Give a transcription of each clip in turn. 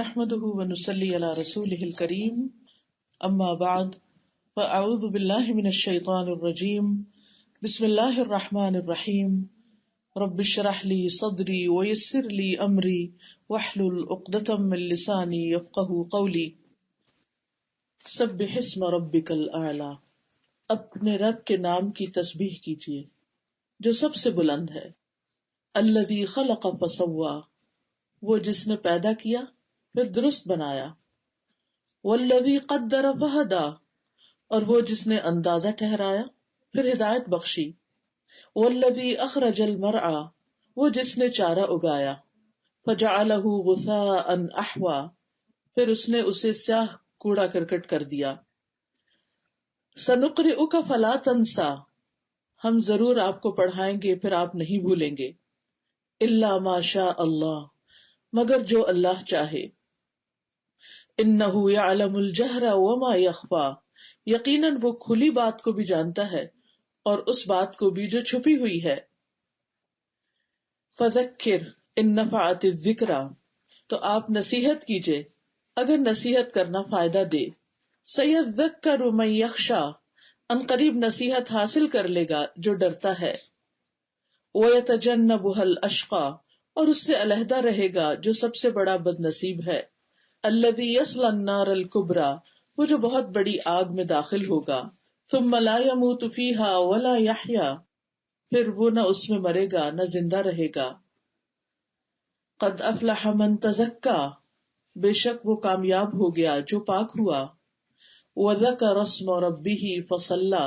نحمده ونصلي على رسوله الكريم اما بعد فاعوذ بالله من الشيطان الرجيم بسم الله الرحمن الرحيم رب اشرح لي صدري ويسر لي امري واحلل عقدة من لساني يفقهوا قولي سبح اسم ربك الاعلى. اپنے رب کے نام کی تسبیح کیجیے جو سب سے بلند ہے. الذي خلق فسوى، وہ جس نے پیدا کیا پھر درست بنایا. والذی قدر فہدی، اور وہ جس نے اندازہ ٹھہرایا پھر ہدایت بخشی. والذی اخرج المرعى، وہ جس نے چارہ اگایا. فجعلہ غثاء احوى، پھر اس نے اسے سیاہ کوڑا کرکٹ کر دیا. سنقرئک فلا تنسى، ہم ضرور آپ کو پڑھائیں گے پھر آپ نہیں بھولیں گے. الا ما شاء اللہ، مگر جو اللہ چاہے. انہ یعلم الجہر وما یخفی، یقیناً وہ کھلی بات کو بھی جانتا ہے اور اس بات کو بھی جو چھپی ہوئی ہے. فذکر ان نفعت الذکری، تو آپ نصیحت کیجئے اگر نصیحت کرنا فائدہ دے. سیذکر من یخشی، ان قریب نصیحت حاصل کر لے گا جو ڈرتا ہے. ویتجنبها الاشقی، اور اس سے علیحدہ رہے گا جو سب سے بڑا بد نصیب ہے. الذی یصلی النار الکبری، وہ جو بہت بڑی آگ میں داخل ہوگا. ثم لا یموت فیہا ولا یحیا، پھر وہ نہ اس میں مرے گا نہ زندہ رہے گا. قد افلح من تزکی، بے شک وہ کامیاب ہو گیا جو پاک ہوا. وذکر اسم ربہ فصلی،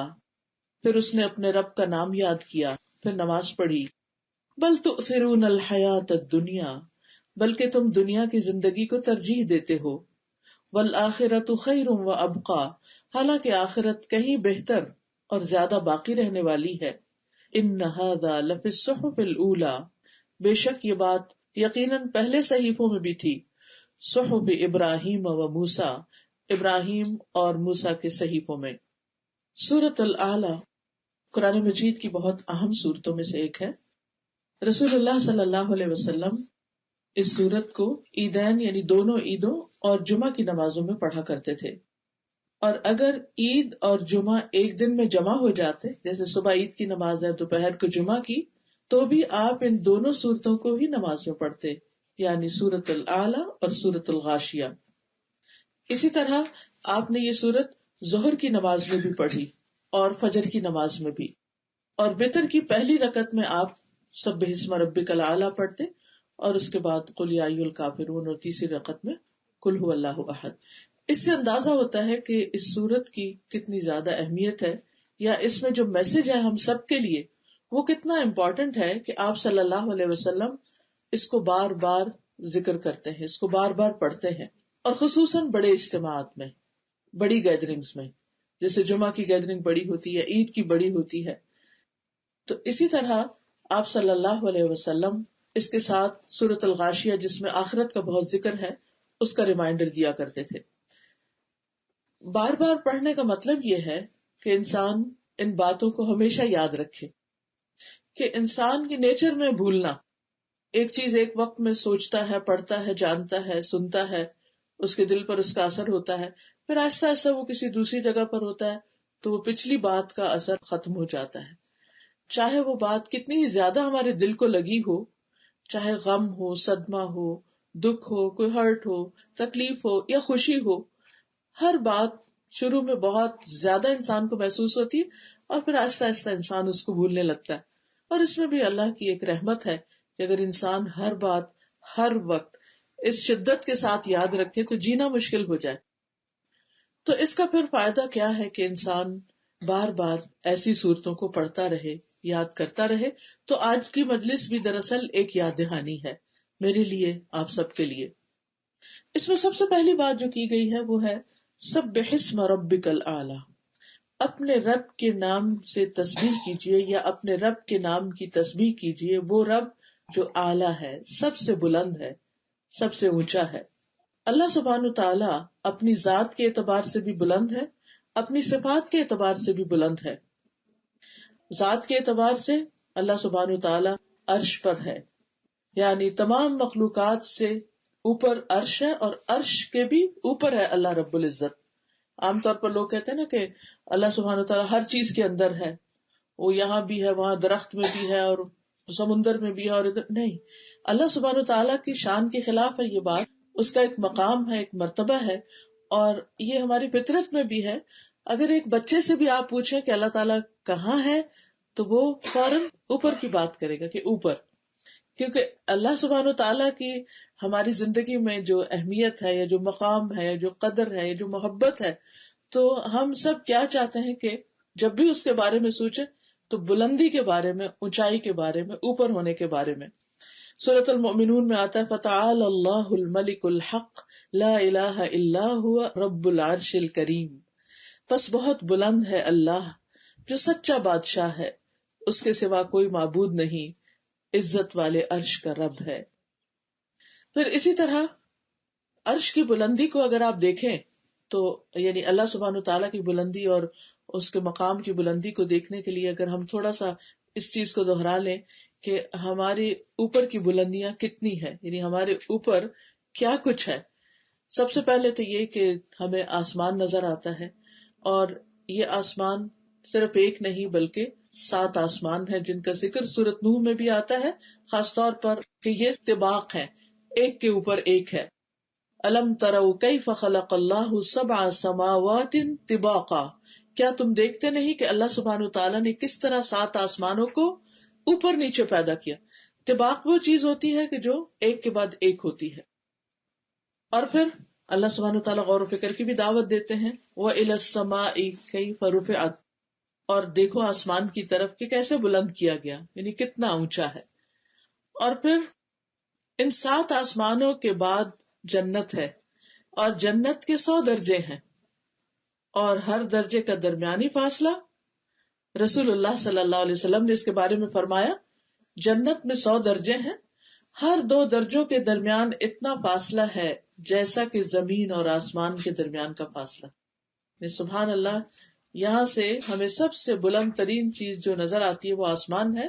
پھر اس نے اپنے رب کا نام یاد کیا پھر نماز پڑھی. بل تؤثرون الحیاۃ الدنیا، بلکہ تم دنیا کی زندگی کو ترجیح دیتے ہو. والآخرۃ خیر وابقی، حالانکہ آخرت کہیں بہتر اور زیادہ باقی رہنے والی ہے. ان ھذا لفی الصحف الاولی، بے شک یہ بات یقیناً پہلے صحیفوں میں بھی تھی. صحف ابراہیم و موسیٰ، ابراہیم اور موسیٰ کے صحیفوں میں. سورۃ الاعلی قرآن مجید کی بہت اہم سورتوں میں سے ایک ہے. رسول اللہ صلی اللہ علیہ وسلم اس سورت کو عیدین یعنی دونوں عیدوں اور جمعہ کی نمازوں میں پڑھا کرتے تھے. اور اگر عید اور جمعہ ایک دن میں جمع ہو جاتے، جیسے صبح عید کی نماز ہے دوپہر کو جمعہ کی، تو بھی آپ ان دونوں سورتوں کو ہی نماز میں پڑھتے، یعنی سورۃ الاعلی اور سورۃ الغاشیہ. اسی طرح آپ نے یہ سورت ظہر کی نماز میں بھی پڑھی اور فجر کی نماز میں بھی. اور وتر کی پہلی رکعت میں آپ سبح اسم ربک الاعلی پڑھتے اور اس کے بعد قل یا ایھا الکافرون، اور تیسری رکعت میں قل ھو اللہ احد. اس سے اندازہ ہوتا ہے کہ اس سورت کی کتنی زیادہ اہمیت ہے، یا اس میں جو میسج ہے ہم سب کے لیے وہ کتنا امپورٹنٹ ہے کہ آپ صلی اللہ علیہ وسلم اس کو بار بار ذکر کرتے ہیں، اس کو بار بار پڑھتے ہیں. اور خصوصاً بڑے اجتماعات میں، بڑی گیدرنگز میں، جیسے جمعہ کی گیدرنگ بڑی ہوتی ہے، عید کی بڑی ہوتی ہے. تو اسی طرح آپ صلی اللہ علیہ وسلم اس کے ساتھ سورۃ الغاشیہ جس میں آخرت کا بہت ذکر ہے اس کا ریمائنڈر دیا کرتے تھے. بار بار پڑھنے کا مطلب یہ ہے کہ انسان ان باتوں کو ہمیشہ یاد رکھے کہ انسان کی نیچر میں بھولنا، ایک چیز ایک وقت میں سوچتا ہے، پڑھتا ہے، جانتا ہے، سنتا ہے، اس کے دل پر اس کا اثر ہوتا ہے، پھر آہستہ آہستہ وہ کسی دوسری جگہ پر ہوتا ہے تو وہ پچھلی بات کا اثر ختم ہو جاتا ہے. چاہے وہ بات کتنی ہی زیادہ ہمارے دل کو لگی ہو، چاہے غم ہو، صدمہ ہو، دکھ ہو، کوئی ہرٹ ہو، تکلیف ہو یا خوشی ہو، ہر بات شروع میں بہت زیادہ انسان کو محسوس ہوتی ہے اور پھر آہستہ آہستہ انسان اس کو بھولنے لگتا ہے. اور اس میں بھی اللہ کی ایک رحمت ہے کہ اگر انسان ہر بات ہر وقت اس شدت کے ساتھ یاد رکھے تو جینا مشکل ہو جائے. تو اس کا پھر فائدہ کیا ہے کہ انسان بار بار ایسی صورتوں کو پڑھتا رہے، یاد کرتا رہے. تو آج کی مجلس بھی دراصل ایک یاد دہانی ہے میرے لیے، آپ سب کے لیے. اس میں سب سے پہلی بات جو کی گئی ہے وہ ہے سبح اسم ربک الاعلی، اپنے رب کے نام سے تسبیح کیجیے یا اپنے رب کے نام کی تسبیح کیجیے. وہ رب جو اعلیٰ ہے، سب سے بلند ہے، سب سے اونچا ہے. اللہ سبحانہ تعالی اپنی ذات کے اعتبار سے بھی بلند ہے، اپنی صفات کے اعتبار سے بھی بلند ہے. ذات کے اعتبار سے اللہ سبحانہ تعالی عرش پر ہے، یعنی تمام مخلوقات سے اوپر عرش ہے اور عرش کے بھی اوپر ہے اللہ رب العزت. عام طور پر لوگ کہتے ہیں نا کہ اللہ سبحانہ وتعالیٰ ہر چیز کے اندر ہے، وہ یہاں بھی ہے، وہاں درخت میں بھی ہے، اور سمندر میں بھی ہے، اور ادھر نہیں. اللہ سبحانہ وتعالیٰ کی شان کے خلاف ہے یہ بات. اس کا ایک مقام ہے، ایک مرتبہ ہے، اور یہ ہماری فطرت میں بھی ہے. اگر ایک بچے سے بھی آپ پوچھیں کہ اللہ تعالیٰ کہاں ہے تو وہ فوراً اوپر کی بات کرے گا کہ اوپر. کیونکہ اللہ سبحانہ وتعالیٰ کی ہماری زندگی میں جو اہمیت ہے، یا جو مقام ہے، جو قدر ہے، یا جو محبت ہے، تو ہم سب کیا چاہتے ہیں کہ جب بھی اس کے بارے میں سوچیں تو بلندی کے بارے میں، اونچائی کے بارے میں، اوپر ہونے کے بارے میں. سورۃ المؤمنون میں آتا ہے فَتَعَالَى اللَّهُ الْمَلِكُ الْحَقُّ لَا إِلَٰهَ إِلَّا هُوَ رَبُّ الْعَرْشِ الْكَرِيمِ. بس بہت بلند ہے اللہ جو سچا بادشاہ ہے، اس کے سوا کوئی معبود نہیں، عزت والے عرش کا رب ہے. پھر اسی طرح عرش کی بلندی کو اگر آپ دیکھیں تو یعنی اللہ سبحانہ تعالیٰ کی بلندی اور اس کے مقام کی بلندی کو دیکھنے کے لیے اگر ہم تھوڑا سا اس چیز کو دوہرا لیں کہ ہمارے اوپر کی بلندیاں کتنی ہے، یعنی ہمارے اوپر کیا کچھ ہے. سب سے پہلے تو یہ کہ ہمیں آسمان نظر آتا ہے، اور یہ آسمان صرف ایک نہیں بلکہ 7 آسمان ہیں جن کا ذکر سورۃ نوح میں بھی آتا ہے، خاص طور پر کہ یہ طباق ہے، ایک کے اوپر ایک ہے. الم تروا کیف خلق اللہ 7 سماوات طباقا. کیا تم دیکھتے نہیں کہ اللہ سبحانہ تعالیٰ نے کس طرح 7 آسمانوں کو اوپر نیچے پیدا کیا. طباق وہ چیز ہوتی ہے کہ جو ایک کے بعد ایک ہوتی ہے. اور پھر اللہ سبحانہ تعالیٰ غور و فکر کی بھی دعوت دیتے ہیں وَإِلَى السَّمَاءِ كَيْفَ رُفِعَتْ. اور دیکھو آسمان کی طرف کہ کیسے بلند کیا گیا، یعنی کتنا اونچا ہے. اور پھر ان 7 آسمانوں کے بعد جنت ہے، اور جنت کے 100 درجے ہیں، اور ہر درجے کا درمیانی فاصلہ رسول اللہ صلی اللہ علیہ وسلم نے اس کے بارے میں فرمایا جنت میں 100 درجے ہیں، ہر 2 درجوں کے درمیان اتنا فاصلہ ہے جیسا کہ زمین اور آسمان کے درمیان کا فاصلہ. سبحان اللہ. یہاں سے ہمیں سب سے بلند ترین چیز جو نظر آتی ہے وہ آسمان ہے.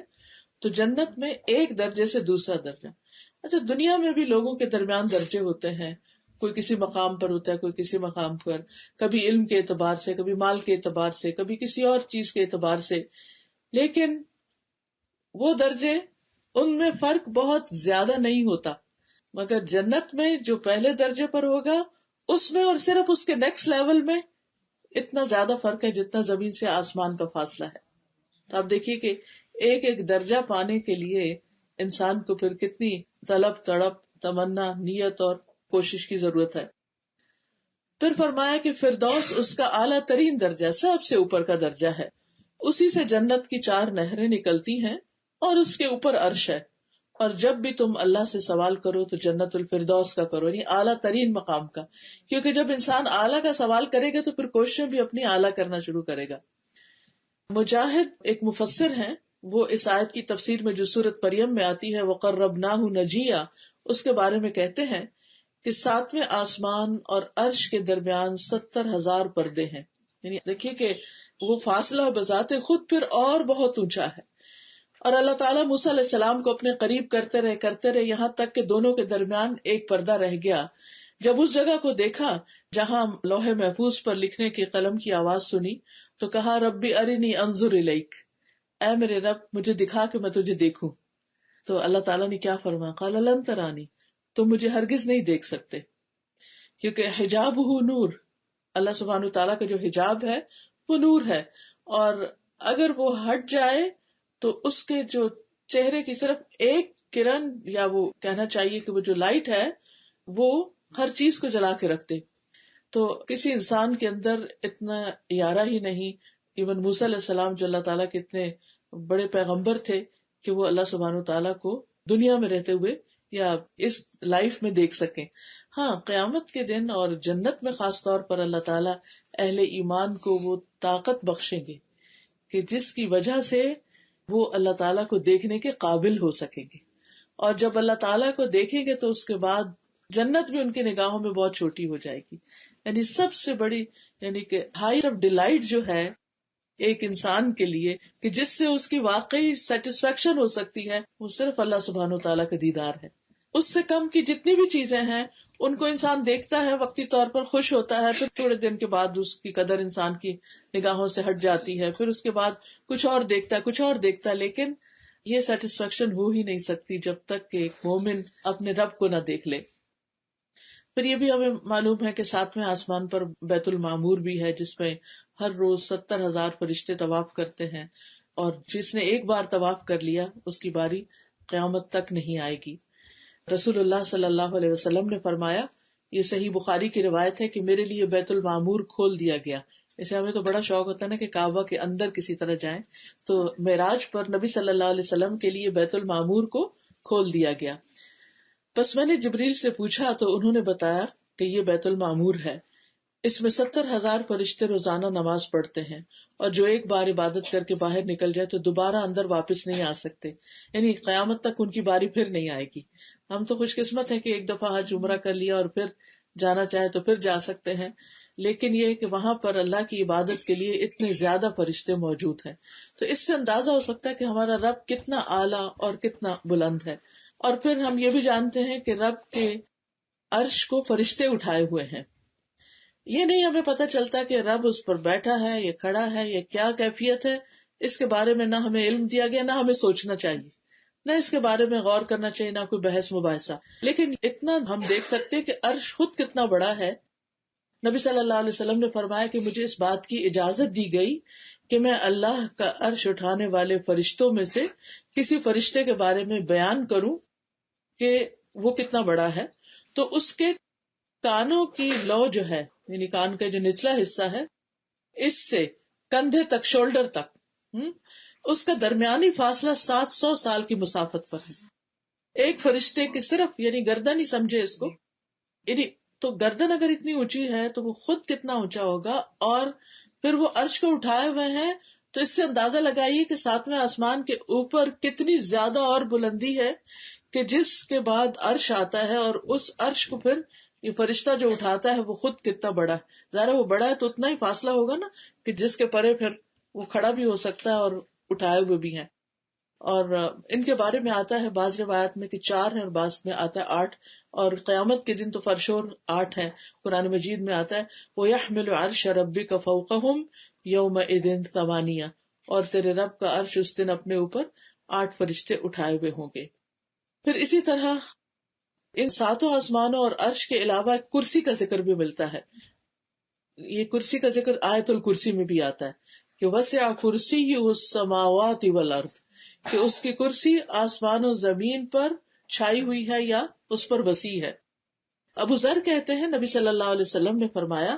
تو جنت میں ایک درجے سے دوسرا درجہ. اچھا، دنیا میں بھی لوگوں کے درمیان درجے ہوتے ہیں، کوئی کسی مقام پر ہوتا ہے، کوئی کسی مقام پر، کبھی علم کے اعتبار سے، کبھی مال کے اعتبار سے، کبھی کسی اور چیز کے اعتبار سے. لیکن وہ درجے، ان میں فرق بہت زیادہ نہیں ہوتا. مگر جنت میں جو پہلے درجے پر ہوگا اس میں اور صرف اس کے نیکسٹ لیول میں اتنا زیادہ فرق ہے جتنا زمین سے آسمان کا فاصلہ ہے. تو آپ دیکھیے کہ ایک ایک درجہ پانے کے لیے انسان کو پھر کتنی طلب، تڑپ، تمنا، نیت اور کوشش کی ضرورت ہے. پھر فرمایا کہ فردوس اس کا اعلیٰ ترین درجہ، سب سے اوپر کا درجہ ہے. اسی سے جنت کی 4 نہریں نکلتی ہیں، اور اس کے اوپر عرش ہے. اور جب بھی تم اللہ سے سوال کرو تو جنت الفردوس کا کرو، یعنی اعلیٰ ترین مقام کا. کیونکہ جب انسان اعلیٰ کا سوال کرے گا تو پھر کوششیں بھی اپنی اعلیٰ کرنا شروع کرے گا. مجاہد ایک مفسر ہیں، وہ اس آیت کی تفسیر میں جو سورۃ مریم میں آتی ہے وَقَرَّبْنَاهُ نَجِيًّا، اس کے بارے میں کہتے ہیں کہ 7ویں آسمان اور عرش کے درمیان 70,000 پردے ہیں. یعنی دیکھیے کہ وہ فاصلہ بذات خود پھر اور بہت اونچا ہے. اور اللہ تعالیٰ موسیٰ علیہ السلام کو اپنے قریب کرتے رہے یہاں تک کہ دونوں کے درمیان ایک پردہ رہ گیا. جب اس جگہ کو دیکھا جہاں لوح محفوظ پر لکھنے کی قلم کی آواز سنی تو کہا ربی ارنی انظر الیک، اے میرے رب مجھے دکھا کہ میں تجھے دیکھوں. تو اللہ تعالیٰ نے کیا فرمایا، قال لن ترانی، تم مجھے ہرگز نہیں دیکھ سکتے. کیونکہ حجابہ نور، اللہ سبحانہ تعالیٰ کا جو حجاب ہے وہ نور ہے، اور اگر وہ ہٹ جائے تو اس کے جو چہرے کی صرف ایک کرن، یا وہ کہنا چاہیے کہ وہ جو لائٹ ہے وہ ہر چیز کو جلا کے رکھتے. تو کسی انسان کے اندر اتنا یارہ ہی نہیں. ایون موسیٰ علیہ السلام جو اللہ تعالیٰ کے اتنے بڑے پیغمبر تھے کہ وہ اللہ سبحانہ تعالیٰ کو دنیا میں رہتے ہوئے یا اس لائف میں دیکھ سکیں. ہاں، قیامت کے دن اور جنت میں خاص طور پر اللہ تعالیٰ اہل ایمان کو وہ طاقت بخشیں گے کہ جس کی وجہ سے وہ اللہ تعالیٰ کو دیکھنے کے قابل ہو سکیں گے. اور جب اللہ تعالیٰ کو دیکھیں گے تو اس کے بعد جنت بھی ان کی نگاہوں میں بہت چھوٹی ہو جائے گی. یعنی سب سے بڑی، یعنی کہ ہائٹ آف ڈیلائٹ جو ہے ایک انسان کے لیے کہ جس سے اس کی واقعی سیٹسفیکشن ہو سکتی ہے، وہ صرف اللہ سبحانہ تعالیٰ کا دیدار ہے. اس سے کم کی جتنی بھی چیزیں ہیں ان کو انسان دیکھتا ہے، وقتی طور پر خوش ہوتا ہے، پھر تھوڑے دن کے بعد اس کی قدر انسان کی نگاہوں سے ہٹ جاتی ہے، پھر اس کے بعد کچھ اور دیکھتا ہے، کچھ اور دیکھتا ہے، لیکن یہ سیٹسفیکشن ہو ہی نہیں سکتی جب تک کہ ایک مومن اپنے رب کو نہ دیکھ لے۔ پھر یہ بھی ہمیں معلوم ہے کہ 7ویں آسمان پر بیت المعمور بھی ہے، جس میں ہر روز 70,000 فرشتے طواف کرتے ہیں، اور جس نے ایک بار طواف کر لیا اس کی باری قیامت تک نہیں آئے گی۔ رسول اللہ صلی اللہ علیہ وسلم نے فرمایا، یہ صحیح بخاری کی روایت ہے کہ میرے لیے بیت المعمور کھول دیا گیا۔ اسے ہمیں تو بڑا شوق ہوتا ہے نا کہ کعبہ کے اندر کسی طرح جائیں، تو معراج پر نبی صلی اللہ علیہ وسلم کے لیے بیت المعمور کو کھول دیا گیا۔ بس میں نے جبریل سے پوچھا تو انہوں نے بتایا کہ یہ بیت المعمور ہے، اس میں 70,000 فرشتے روزانہ نماز پڑھتے ہیں، اور جو ایک بار عبادت کر کے باہر نکل جائے تو دوبارہ اندر واپس نہیں آ سکتے، یعنی قیامت تک ان کی باری پھر نہیں آئے گی۔ ہم تو خوش قسمت ہیں کہ ایک دفعہ حج عمرہ کر لیا اور پھر جانا چاہے تو پھر جا سکتے ہیں، لیکن یہ کہ وہاں پر اللہ کی عبادت کے لیے اتنے زیادہ فرشتے موجود ہیں۔ تو اس سے اندازہ ہو سکتا ہے کہ ہمارا رب کتنا اعلیٰ اور کتنا بلند ہے۔ اور پھر ہم یہ بھی جانتے ہیں کہ رب کے عرش کو فرشتے اٹھائے ہوئے ہیں۔ یہ نہیں ہمیں پتہ چلتا کہ رب اس پر بیٹھا ہے یا کھڑا ہے یا کیا کیفیت ہے، اس کے بارے میں نہ ہمیں علم دیا گیا، نہ ہمیں سوچنا چاہیے، نہ اس کے بارے میں غور کرنا چاہیے، نہ کوئی بحث مباحثہ۔ لیکن اتنا ہم دیکھ سکتے کہ عرش خود کتنا بڑا ہے۔ نبی صلی اللہ علیہ وسلم نے فرمایا کہ مجھے اس بات کی اجازت دی گئی کہ میں اللہ کا عرش اٹھانے والے فرشتوں میں سے کسی فرشتے کے بارے میں بیان کروں کہ وہ کتنا بڑا ہے، تو اس کے کانوں کی لو جو ہے، یعنی کان کا جو نچلا حصہ ہے، اس سے کندھے تک، شولڈر تک، اس کا درمیانی فاصلہ 700 سال کی مسافت پر ہے۔ ایک فرشتے کی صرف یعنی گردن ہی سمجھے اس کو، یعنی تو گردن اگر اتنی اونچی ہے تو وہ خود کتنا اونچا ہوگا، اور پھر وہ عرش کو اٹھائے ہوئے ہیں، تو اس سے اندازہ لگائیے کہ 7ویں آسمان کے اوپر کتنی زیادہ اور بلندی ہے کہ جس کے بعد عرش آتا ہے، اور اس عرش کو پھر یہ فرشتہ جو اٹھاتا ہے وہ خود کتنا بڑا ہے۔ ظاہر وہ بڑا ہے تو اتنا ہی فاصلہ ہوگا نا کہ جس کے پرے پھر وہ کھڑا بھی ہو سکتا ہے اور اٹھائے ہوئے بھی ہیں۔ اور ان کے بارے میں آتا ہے بعض روایات میں کہ 4 ہیں اور بعض میں آتا ہے 8، اور قیامت کے دن تو فرشور 8 ہیں۔ قرآن مجید میں آتا ہے وَيَحْمِلُ عَرْشَ رَبِّكَ فَوْقَهُمْ يَوْمَئِذٍ ثَمَانِيَةٌ، اور تیرے رب کا عرش اس دن اپنے اوپر 8 فرشتے اٹھائے ہوئے ہوں گے۔ پھر اسی طرح ان 7 آسمانوں اور عرش کے علاوہ کرسی کا ذکر بھی ملتا ہے۔ یہ کرسی کا ذکر آیت الکرسی میں بھی آتا ہے کہ وسع کرسیہ السماوات والارض، کہ اس کی کرسی آسمان و زمین پر چھائی ہوئی ہے یا اس پر وسیع ہے۔ ابو ذر کہتے ہیں نبی صلی اللہ علیہ وسلم نے فرمایا،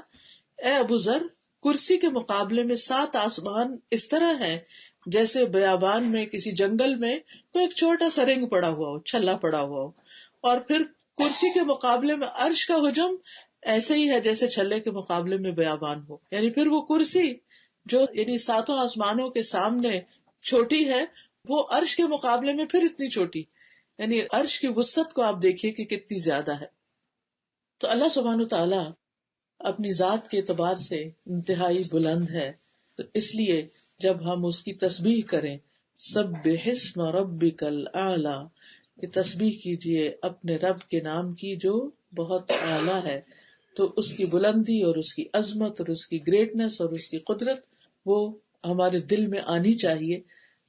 اے ابو ذر، کرسی کے مقابلے میں 7 آسمان اس طرح ہیں جیسے بیابان میں کسی جنگل میں کوئی ایک چھوٹا سا رنگ پڑا ہوا ہو، چھلا پڑا ہوا ہو، اور پھر کرسی کے مقابلے میں عرش کا حجم ایسے ہی ہے جیسے چھلے کے مقابلے میں بیابان ہو۔ یعنی پھر وہ کرسی جو یعنی 7 آسمانوں کے سامنے چھوٹی ہے، وہ عرش کے مقابلے میں پھر اتنی چھوٹی، یعنی عرش کی وسعت کو آپ دیکھیے کہ کتنی زیادہ ہے۔ تو اللہ سبحانہ تعالیٰ اپنی ذات کے اعتبار سے انتہائی بلند ہے، تو اس لیے جب ہم اس کی تسبیح کریں، سبح اسم ربک الاعلی، کہ تسبیح کیجئے اپنے رب کے نام کی جو بہت اعلیٰ ہے، تو اس کی بلندی اور اس کی عظمت اور اس کی گریٹنس اور اس کی قدرت وہ ہمارے دل میں آنی چاہیے۔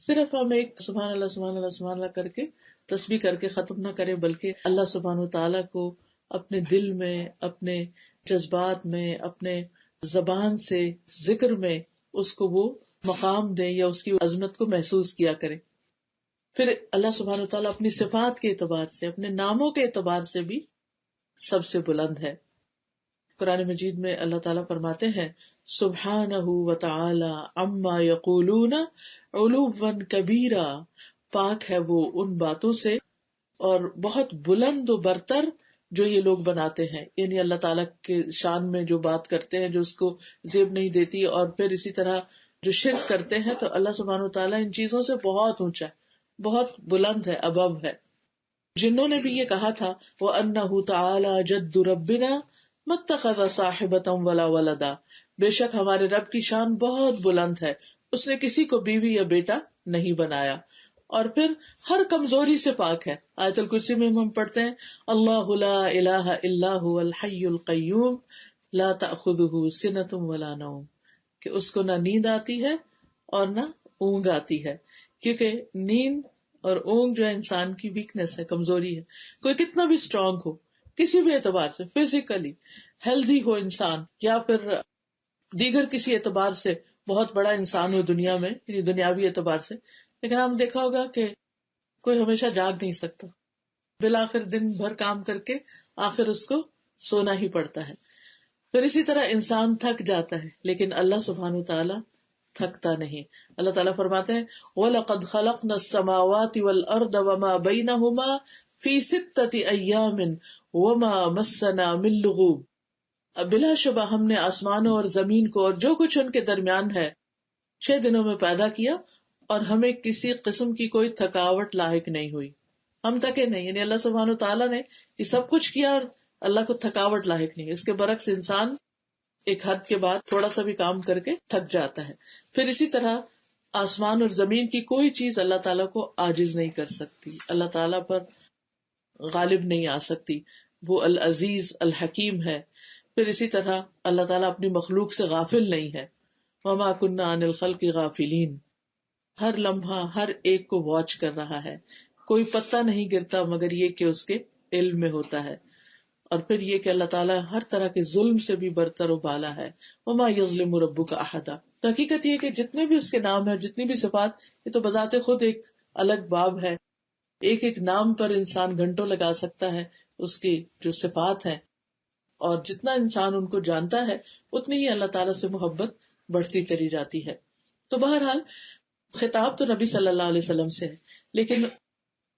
صرف ہم ایک سبحان اللہ سبحان اللہ سبحان اللہ کر کے تسبیح کر کے ختم نہ کریں، بلکہ اللہ سبحانہ تعالیٰ کو اپنے دل میں، اپنے جذبات میں، اپنے زبان سے ذکر میں اس کو وہ مقام دیں یا اس کی عظمت کو محسوس کیا کریں۔ پھر اللہ سبحانہ تعالیٰ اپنی صفات کے اعتبار سے، اپنے ناموں کے اعتبار سے بھی سب سے بلند ہے۔ قرآن مجید میں اللہ تعالیٰ فرماتے ہیں سبحانہ وتعالی عما یقولون علوا کبیرا، پاک ہے وہ ان باتوں سے اور بہت بلند و برتر جو یہ لوگ بناتے ہیں، یعنی اللہ تعالیٰ کے شان میں جو بات کرتے ہیں جو اس کو زیب نہیں دیتی، اور پھر اسی طرح جو شرک کرتے ہیں، تو اللہ سبحانہ وتعالیٰ ان چیزوں سے بہت اونچا ہے، بہت بلند ہے، ابو ہے۔ جنہوں نے بھی یہ کہا تھا وَأَنَّهُ تَعَالَى جَدُّ رَبِّنَا مَا اتَّخَذَ صَاحِبَةً وَلَا وَلَدًا، بے شک ہمارے رب کی شان بہت بلند ہے، اس نے کسی کو بیوی یا بیٹا نہیں بنایا۔ اور پھر ہر کمزوری سے پاک ہے. آیت الکرسی میں ہم پڑھتے ہیں اللہ لا الہ الا هو الحی القیوم لا تأخذہ سنۃ ولا نوم، کہ اس کو نہ نیند آتی ہے اور نہ اونگ آتی ہے. کیونکہ نیند اور اونگ جو ہے انسان کی ویکنس ہے، کمزوری ہے. کوئی کتنا بھی اسٹرانگ ہو، کسی بھی اعتبار سے، فزیکلی ہیلدی ہو انسان، یا پھر دیگر کسی اعتبار سے بہت بڑا انسان ہو دنیا میں، یعنی دنیاوی اعتبار سے، لیکن آپ نے دیکھا ہوگا کہ کوئی ہمیشہ جاگ نہیں سکتا، بالآخر دن بھر کام کر کے آخر اس کو سونا ہی پڑتا ہے. پھر اسی طرح انسان تھک جاتا ہے، لیکن اللہ سبحانہ وتعالی تھکتا نہیں. اللہ تعالیٰ فرماتے ہیں وَلَقَدْ خَلَقْنَا السَّمَاوَاتِ وَالْأَرْضَ وَمَا بَيْنَهُمَا فِي سِتَّةِ أَيَّامٍ وَمَا مَسَّنَا مِن لُغُوبٍ. اب بلا شبہ ہم نے آسمانوں اور زمین کو اور جو کچھ ان کے درمیان ہے 6 دنوں میں پیدا کیا، اور ہمیں کسی قسم کی کوئی تھکاوٹ لاحق نہیں ہوئی. ہم تھکے نہیں، یعنی اللہ سبحانہ تعالیٰ نے یہ سب کچھ کیا اور اللہ کو تھکاوٹ لاحق نہیں. اس کے برعکس انسان ایک حد کے بعد تھوڑا سا بھی کام کر کے تھک جاتا ہے. پھر اسی طرح آسمان اور زمین کی کوئی چیز اللہ تعالیٰ کو عاجز نہیں کر سکتی، اللہ تعالیٰ پر غالب نہیں آ سکتی. وہ العزیز الحکیم ہے. پھر اسی طرح اللہ تعالیٰ اپنی مخلوق سے غافل نہیں ہے. وما كنا عن الخلق غافلین، ہر لمحہ ہر ایک کو واچ کر رہا ہے. کوئی پتا نہیں گرتا مگر یہ کہ اس کے علم میں ہوتا ہے. اور پھر یہ کہ اللہ تعالیٰ ہر طرح کے ظلم سے بھی برتر و بالا ہے. وما یظلم ربک احدا. تو حقیقت یہ کہ جتنے بھی اس کے نام ہیں، جتنی بھی صفات، یہ تو بذات خود ایک الگ باب ہے. ایک ایک نام پر انسان گھنٹوں لگا سکتا ہے، اس کی جو صفات ہیں، اور جتنا انسان ان کو جانتا ہے اتنی ہی اللہ تعالیٰ سے محبت بڑھتی چلی جاتی ہے. تو بہرحال خطاب تو نبی صلی اللہ علیہ وسلم سے ہے، لیکن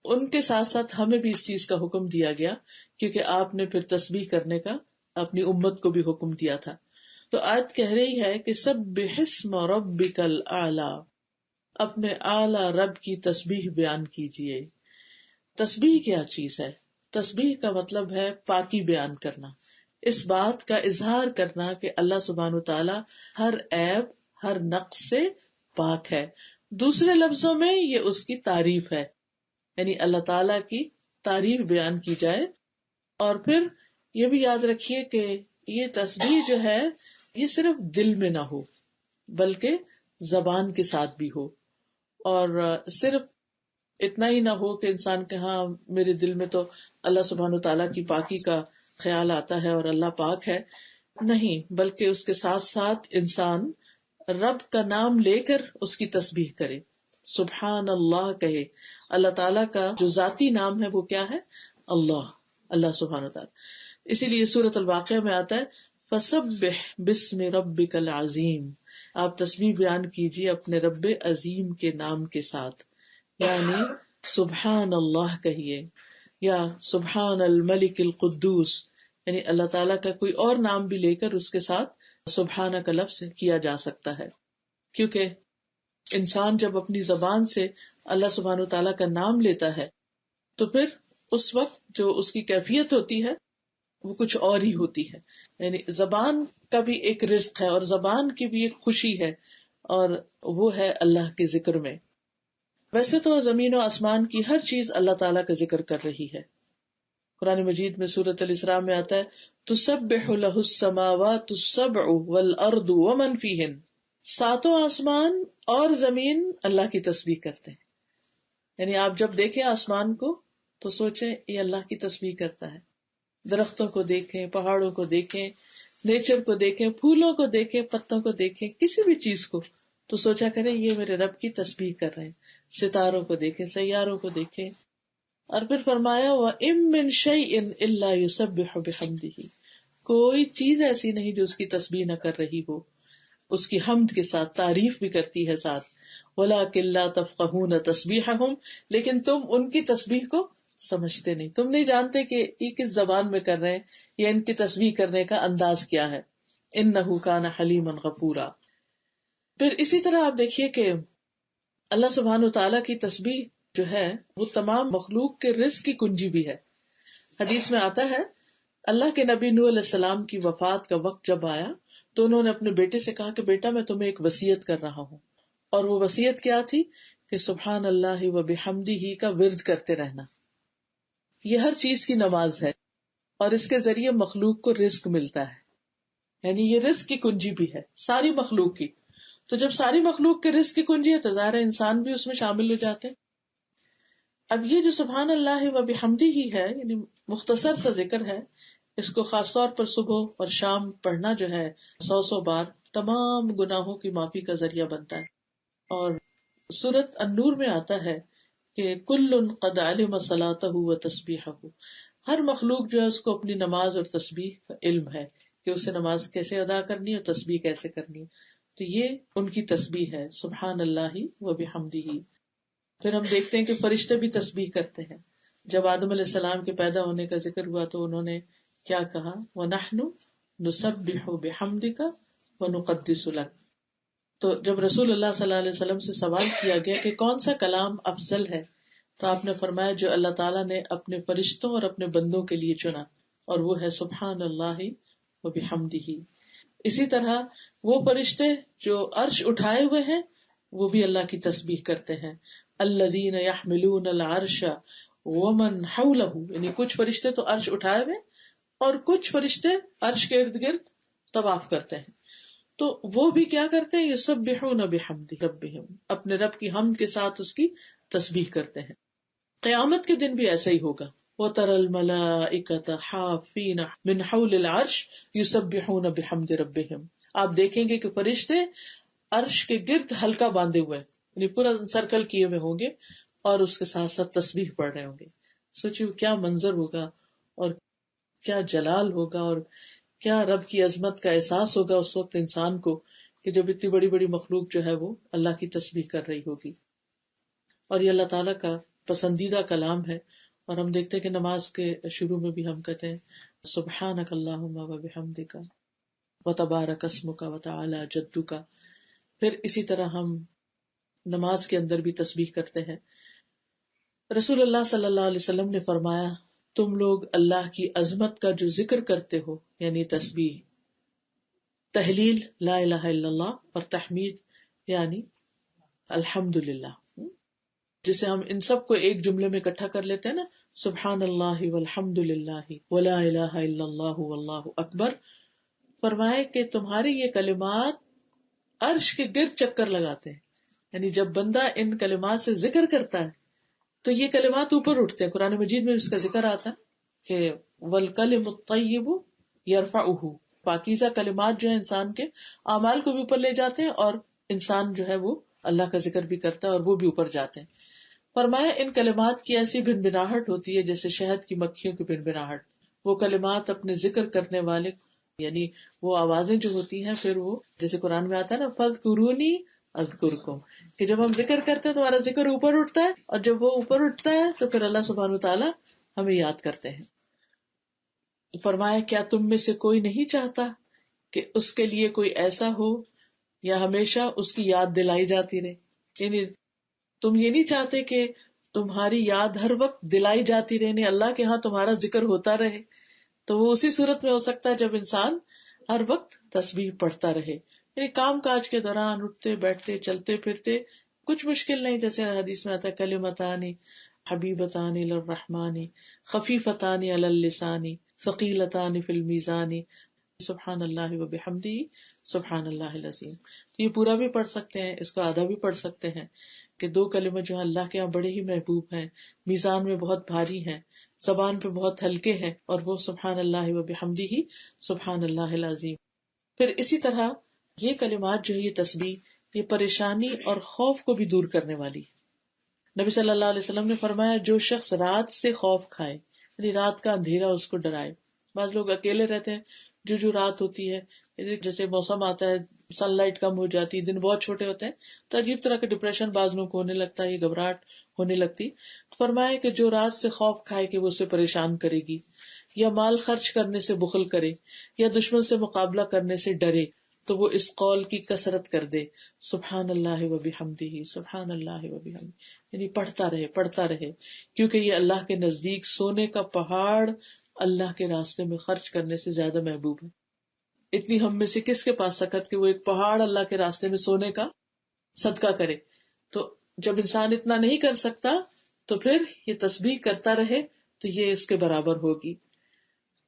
ان کے ساتھ ساتھ ہمیں بھی اس چیز کا حکم دیا گیا، کیونکہ آپ نے پھر تسبیح کرنے کا اپنی امت کو بھی حکم دیا تھا. تو آیت کہہ رہی ہے کہ سبح اسم ربک الاعلی، اپنے اعلی رب کی تسبیح بیان کیجئے. تسبیح کیا چیز ہے؟ تسبیح کا مطلب ہے پاکی بیان کرنا، اس بات کا اظہار کرنا کہ اللہ سبحانہ وتعالی ہر عیب، ہر نقص سے پاک ہے. دوسرے لفظوں میں یہ اس کی تعریف ہے، یعنی اللہ تعالی کی تعریف بیان کی جائے. اور پھر یہ بھی یاد رکھیے کہ یہ تسبیح جو ہے یہ صرف دل میں نہ ہو بلکہ زبان کے ساتھ بھی ہو. اور صرف اتنا ہی نہ ہو کہ انسان کہ ہاں میرے دل میں تو اللہ سبحانہ وتعالی کی پاکی کا خیال آتا ہے اور اللہ پاک ہے، نہیں، بلکہ اس کے ساتھ ساتھ انسان رب کا نام لے کر اس کی تسبیح کرے، سبحان اللہ کہے. اللہ تعالیٰ کا جو ذاتی نام ہے وہ کیا ہے؟ اللہ، اللہ سبحانہ وتعالی. اسی لیے سورۃ الواقعہ میں آتا ہے فسبح بسم ربک العظیم، آپ تسبیح بیان کیجیے اپنے رب عظیم کے نام کے ساتھ، یعنی سبحان اللہ کہیے، یا سبحان الملک القدوس، یعنی اللہ تعالیٰ کا کوئی اور نام بھی لے کر اس کے ساتھ سبحانہ کا لفظ کیا جا سکتا ہے. کیونکہ انسان جب اپنی زبان سے اللہ سبحانہ وتعالیٰ کا نام لیتا ہے تو پھر اس وقت جو اس کی کیفیت ہوتی ہے وہ کچھ اور ہی ہوتی ہے. یعنی زبان کا بھی ایک رزق ہے اور زبان کی بھی ایک خوشی ہے، اور وہ ہے اللہ کے ذکر میں. ویسے تو زمین و آسمان کی ہر چیز اللہ تعالیٰ کا ذکر کر رہی ہے. قرآن مجید میں سورۃ الاسراء میں آتا ہے تسبح لہ السماوات السبع والارض ومن فیہن، ساتوں آسمان اور زمین اللہ کی تسبیح کرتے ہیں. یعنی آپ جب دیکھیں آسمان کو تو سوچیں یہ اللہ کی تسبیح کرتا ہے. درختوں کو دیکھیں، پہاڑوں کو دیکھیں، نیچر کو دیکھیں، پھولوں کو دیکھیں، پتوں کو دیکھیں، کسی بھی چیز کو تو سوچا کریں یہ میرے رب کی تسبیح کر رہے ہیں. ستاروں کو دیکھیں، سیاروں کو دیکھیں. اور پھر فرمایا وَإِن مِّن شَيْءٍ إِلَّا يُسَبِّحُ بِحَمْدِهِ، کوئی چیز ایسی نہیں جو اس کی تسبیح نہ کر رہی ہو، اس کی حمد کے ساتھ تعریف بھی کرتی ہے ساتھ. وَلَٰكِن لَّا تَفْقَهُونَ تَسْبِيحَهُمْ، لیکن تم ان کی تسبیح کو سمجھتے نہیں، تم نہیں جانتے کہ یہ کس زبان میں کر رہے ہیں یا ان کی تسبیح کرنے کا انداز کیا ہے. إِنَّهُ كَانَ حَلِيمًا غَفُورًا. پھر اسی طرح آپ دیکھیے کہ اللہ سبحانہ وتعالیٰ کی تسبیح جو ہے وہ تمام مخلوق کے رزق کی کنجی بھی ہے. حدیث میں آتا ہے اللہ کے نبی نوح علیہ السلام کی وفات کا وقت جب آیا تو انہوں نے اپنے بیٹے سے کہا کہ بیٹا میں تمہیں ایک وصیت کر رہا ہوں. اور وہ وصیت کیا تھی کہ سبحان اللہ و بحمدہ کا ورد کرتے رہنا. یہ ہر چیز کی نماز ہے اور اس کے ذریعے مخلوق کو رزق ملتا ہے. یعنی یہ رزق کی کنجی بھی ہے ساری مخلوق کی. تو جب ساری مخلوق کے رزق کی کنجی ہے تو ظاہر ہے انسان بھی اس میں شامل ہو جاتے ہیں. اب یہ جو سبحان اللہ و بحمدہ ہی ہے یعنی مختصر سا ذکر ہے، اس کو خاص طور پر صبح اور شام پڑھنا جو ہے 100 بار تمام گناہوں کی معافی کا ذریعہ بنتا ہے. اور سورۃ النور میں آتا ہے کہ کل قد علم صلاتہ و تسبیحہ، ہر مخلوق جو ہے اس کو اپنی نماز اور تسبیح کا علم ہے کہ اسے نماز کیسے ادا کرنی ہے اور تسبیح کیسے کرنی ہے. تو یہ ان کی تسبیح ہے سبحان اللہ و بحمدہ. پھر ہم دیکھتے ہیں کہ فرشتے بھی تسبیح کرتے ہیں. جب آدم علیہ السلام کے پیدا ہونے کا ذکر ہوا تو انہوں نے کیا کہا، وَنَحْنُ نُسَبِّحُ بِحَمْدِكَ وَنُقَدِّسُ لَكَ. تو جب رسول اللہ صلی اللہ علیہ وسلم سے سوال کیا گیا کہ کون سا کلام افضل ہے تو آپ نے فرمایا جو اللہ تعالیٰ نے اپنے فرشتوں اور اپنے بندوں کے لیے چنا، اور وہ ہے سبحان اللہ و بحمدہ. اسی طرح وہ فرشتے جو عرش اٹھائے ہوئے ہیں وہ بھی اللہ کی تسبیح کرتے ہیں. الذین یحملون العرش ومن حولہ، یعنی کچھ فرشتے تو عرش اٹھائے ہوئے اور کچھ فرشتے عرش کے ارد گرد طواف کرتے ہیں. تو وہ بھی کیا کرتے ہیں، یسبحون بحمد ربہم، اپنے رب کی حمد کے ساتھ اس کی تسبیح کرتے ہیں. قیامت کے دن بھی ایسا ہی ہوگا. وَتَرَى الْمَلَائِكَةَ حَافِّينَ مِنْ حَوْلِ الْعَرْشِ يُسَبِّحُونَ بِحَمْدِ رَبِّهِمْ. آپ دیکھیں گے کہ فرشتے عرش کے گرد حلقہ باندھے ہوئے یعنی پورا سرکل کیے ہوئے ہوں گے اور اس کے ساتھ ساتھ تسبیح پڑھ رہے ہوں گے. سوچیے کیا منظر ہوگا اور کیا جلال ہوگا اور کیا رب کی عظمت کا احساس ہوگا اس وقت انسان کو کہ جب اتنی بڑی بڑی مخلوق جو ہے وہ اللہ کی تسبیح کر رہی ہوگی. اور یہ اللہ تعالیٰ کا پسندیدہ کلام ہے. اور ہم دیکھتے ہیں کہ نماز کے شروع میں بھی ہم کہتے ہیں سبحانک اللہم و بحمدک و تبارک اسمک و تعالی جدک. پھر اسی طرح ہم نماز کے اندر بھی تسبیح کرتے ہیں. رسول اللہ صلی اللہ علیہ وسلم نے فرمایا تم لوگ اللہ کی عظمت کا جو ذکر کرتے ہو یعنی تسبیح، تحلیل لا الہ الا اللہ اور تحمید یعنی الحمدللہ، جسے ہم ان سب کو ایک جملے میں اکٹھا کر لیتے ہیں نا، سبحان اللہ والحمد للہ ولا الہ الا اللہ واللہ اکبر. فرمائے کہ تمہارے یہ کلمات عرش کے گرد چکر لگاتے ہیں. یعنی جب بندہ ان کلمات سے ذکر کرتا ہے تو یہ کلمات اوپر اٹھتے ہیں. قرآن مجید میں اس کا ذکر آتا ہے کہ والکلم الطیب یرفعہ، پاکیزہ کلمات جو ہے انسان کے اعمال کو بھی اوپر لے جاتے ہیں اور انسان جو ہے وہ اللہ کا ذکر بھی کرتا ہے اور وہ بھی اوپر جاتے ہیں. فرمایا ان کلمات کی ایسی بنبناہٹ ہوتی ہے جیسے شہد کی مکھیوں کی بنبناہٹ. وہ کلمات اپنے ذکر کرنے والے یعنی وہ آوازیں جو ہوتی ہیں پھر وہ جیسے قرآن میں آتا ہے نا فاذکرونی اذکرکم، کہ جب ہم ذکر کرتے ہیں تو ہمارا ذکر اوپر اٹھتا ہے اور جب وہ اوپر اٹھتا ہے تو پھر اللہ سبحانہ وتعالی ہمیں یاد کرتے ہیں. فرمایا کیا تم میں سے کوئی نہیں چاہتا کہ اس کے لیے کوئی ایسا ہو یا ہمیشہ اس کی یاد دلائی جاتی رہے. یعنی تم یہ نہیں چاہتے کہ تمہاری یاد ہر وقت دلائی جاتی رہے، اللہ کے ہاں تمہارا ذکر ہوتا رہے. تو وہ اسی صورت میں ہو سکتا ہے جب انسان ہر وقت تسبیح پڑھتا رہے. یعنی کام کاج کے دوران اٹھتے بیٹھتے چلتے پھرتے کچھ مشکل نہیں، جیسے حدیث میں آتا ہے کلمتان حبیبتان الی الرحمن خفیفتان علی اللسان ثقیلتان فی المیزان سبحان اللہ و بحمدہ سبحان اللہ العظیم. تو یہ پورا بھی پڑھ سکتے ہیں، اس کو آدھا بھی پڑھ سکتے ہیں کہ دو کلمے جو ہیں اللہ کے یہاں بڑے ہی محبوب ہیں، میزان میں بہت بھاری ہیں، زبان پہ بہت ہلکے ہیں، اور وہ سبحان اللہ و بحمدہ سبحان اللہ العظیم. پھر اسی طرح یہ کلمات جو ہے یہ تسبیح یہ پریشانی اور خوف کو بھی دور کرنے والی. نبی صلی اللہ علیہ وسلم نے فرمایا جو شخص رات سے خوف کھائے یعنی رات کا اندھیرا اس کو ڈرائے. بعض لوگ اکیلے رہتے ہیں، جو رات ہوتی ہے جیسے موسم آتا ہے سن لائٹ کم ہو جاتی ہے، دن بہت چھوٹے ہوتے ہیں تو عجیب طرح کے ڈپریشن بعض لوگوں کو ہونے لگتا ہے، یہ گھبراہٹ ہونے لگتی. فرمایا کہ جو رات سے خوف کھائے کہ وہ اسے پریشان کرے گی یا مال خرچ کرنے سے بخل کرے یا دشمن سے مقابلہ کرنے سے ڈرے تو وہ اس قول کی کثرت کر دے سبحان اللہ و بحمدہ سبحان اللہ و بحمدہ، یعنی پڑھتا رہے کیونکہ یہ اللہ کے نزدیک سونے کا پہاڑ اللہ کے راستے میں خرچ کرنے سے زیادہ محبوب ہے. اتنی ہم میں سے کس کے پاس سکت کہ وہ ایک پہاڑ اللہ کے راستے میں سونے کا صدقہ کرے. تو جب انسان اتنا نہیں کر سکتا تو پھر یہ تسبیح کرتا رہے تو یہ اس کے برابر ہوگی.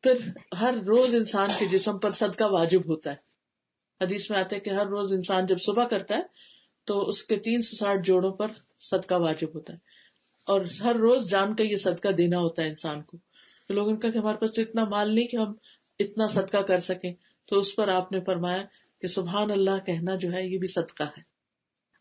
پھر ہر روز انسان کے جسم پر صدقہ واجب ہوتا ہے. حدیث میں آتا ہے کہ ہر روز انسان جب صبح کرتا ہے تو اس کے 360 جوڑوں پر صدقہ واجب ہوتا ہے, اور ہر روز جان کا یہ صدقہ دینا ہوتا ہے انسان کو. تو لوگوں کا کہ ہمارے پاس تو اتنا مال نہیں کہ ہم اتنا صدقہ کر سکیں, تو اس پر آپ نے فرمایا کہ سبحان اللہ کہنا جو ہے یہ بھی صدقہ ہے,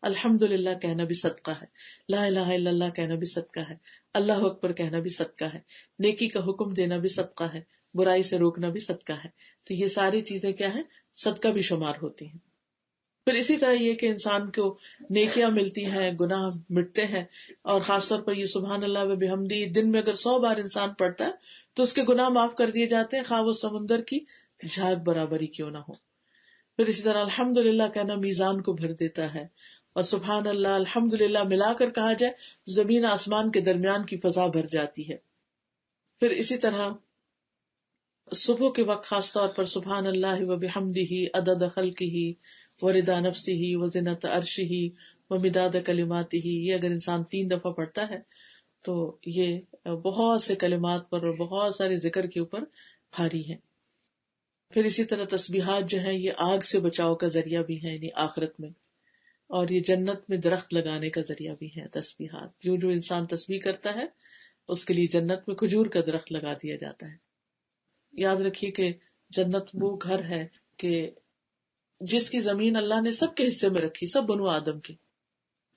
الحمدللہ کہنا بھی صدقہ ہے, لا الہ الا اللہ کہنا بھی صدقہ ہے, اللہ اکبر کہنا بھی صدقہ ہے, نیکی کا حکم دینا بھی صدقہ ہے, برائی سے روکنا بھی صدقہ ہے. تو یہ ساری چیزیں کیا ہیں, صدقہ بھی شمار ہوتی ہیں. پھر اسی طرح یہ کہ انسان کو نیکیاں ملتی ہیں, گناہ مٹتے ہیں, اور خاص طور پر یہ سبحان اللہ و بحمدی دن میں اگر 100 بار انسان پڑھتا ہے تو اس کے گناہ معاف کر دیے جاتے ہیں, خواہ وہ سمندر کی جھاگ برابر ہی کیوں نہ ہو. پھر اسی طرح الحمدللہ کہنا میزان کو بھر دیتا ہے, اور سبحان اللہ الحمدللہ ملا کر کہا جائے زمین آسمان کے درمیان کی فضا بھر جاتی ہے. پھر اسی طرح صبح کے وقت خاص طور پر سبحان اللہ و بحمدہ عدد خلقہ ورضا نفسہ وزنۃ عرشہ ومداد کلماتہ, یہ اگر انسان 3 دفعہ پڑھتا ہے تو یہ بہت سے کلمات پر اور بہت سارے ذکر کے اوپر بھاری ہیں. پھر اسی طرح تسبیحات جو ہیں یہ آگ سے بچاؤ کا ذریعہ بھی ہیں, یعنی آخرت میں, اور یہ جنت میں درخت لگانے کا ذریعہ بھی ہے تسبیحات. جو انسان تسبیح کرتا ہے اس کے لیے جنت میں کھجور کا درخت لگا دیا جاتا ہے. یاد رکھیے کہ جنت وہ گھر ہے کہ جس کی زمین اللہ نے سب کے حصے میں رکھی, سب بنو آدم کی,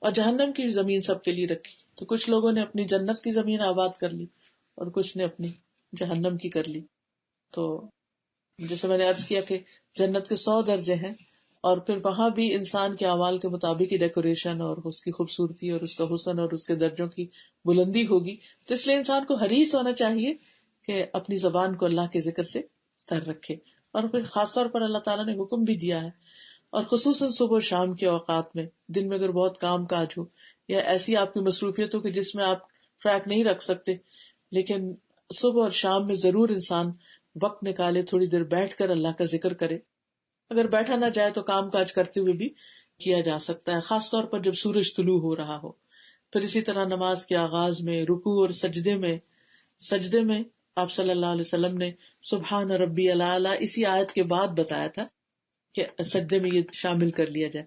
اور جہنم کی زمین سب کے لیے رکھی. تو کچھ لوگوں نے اپنی جنت کی زمین آباد کر لی اور کچھ نے اپنی جہنم کی کر لی. تو جیسے میں نے عرض کیا کہ جنت کے 100 درجے ہیں, اور پھر وہاں بھی انسان کے اعمال کے مطابق ہی ڈیکوریشن اور اس کی خوبصورتی اور اس کا حسن اور اس کے درجوں کی بلندی ہوگی. تو اس لیے انسان کو حریص ہونا چاہیے کہ اپنی زبان کو اللہ کے ذکر سے تر رکھے. اور پھر خاص طور پر اللہ تعالیٰ نے حکم بھی دیا ہے, اور خصوصاً صبح و شام کے اوقات میں, دن میں اگر بہت کام کاج ہو یا ایسی آپ کی مصروفیت ہو کہ جس میں آپ ٹریک نہیں رکھ سکتے, لیکن صبح اور شام میں ضرور انسان وقت نکالے, تھوڑی دیر بیٹھ کر اللہ کا ذکر کرے. اگر بیٹھا نہ جائے تو کام کاج کرتے ہوئے بھی کیا جا سکتا ہے, خاص طور پر جب سورج طلوع ہو رہا ہو. پھر اسی طرح نماز کے آغاز میں, رکوع اور سجدے میں آپ صلی اللہ علیہ وسلم نے سبحان ربی الاعلی اسی آیت کے بعد بتایا تھا کہ سجدے میں یہ شامل کر لیا جائے.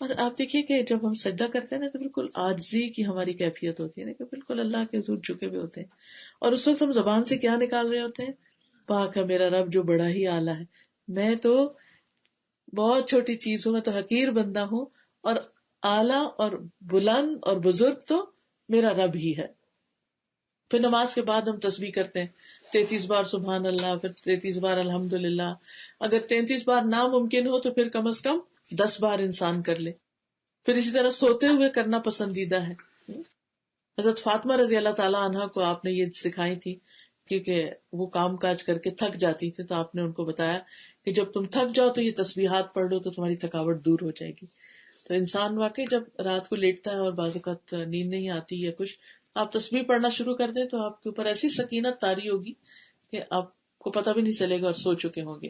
اور آپ دیکھیے کہ جب ہم سجدہ کرتے ہیں نا تو بالکل عاجزی کی ہماری کیفیت ہوتی ہے نا, کہ بالکل اللہ کے حضور جھکے ہوئے ہوتے ہیں, اور اس وقت ہم زبان سے کیا نکال رہے ہوتے ہیں, پاک ہے میرا رب جو بڑا ہی اعلیٰ ہے, میں تو بہت چھوٹی چیز ہوں, میں تو حقیر بندہ ہوں, اور اعلیٰ اور بلند اور بزرگ تو میرا رب ہی ہے. پھر نماز کے بعد ہم تسبیح کرتے ہیں 33 بار سبحان اللہ, پھر 33 بار الحمدللہ. اگر 33 بار ناممکن ہو تو پھر کم از کم 10 بار انسان کر لے. پھر اسی طرح سوتے ہوئے کرنا پسندیدہ ہے. حضرت فاطمہ رضی اللہ تعالیٰ عنہ کو آپ نے یہ سکھائی تھی, کیونکہ وہ کام کاج کر کے تھک جاتی تھی, تو آپ نے ان کو بتایا کہ جب تم تھک جاؤ تو یہ تسبیحات پڑھ لو تو تمہاری تھکاوٹ دور ہو جائے گی. تو انسان واقعی جب رات کو لیٹتا ہے اور بعض اوقات نیند نہیں آتی یا کچھ, آپ تسبیح پڑھنا شروع کر دیں تو آپ کے اوپر ایسی سکینت طاری ہوگی کہ آپ کو پتہ بھی نہیں چلے گا اور سو چکے ہوں گے.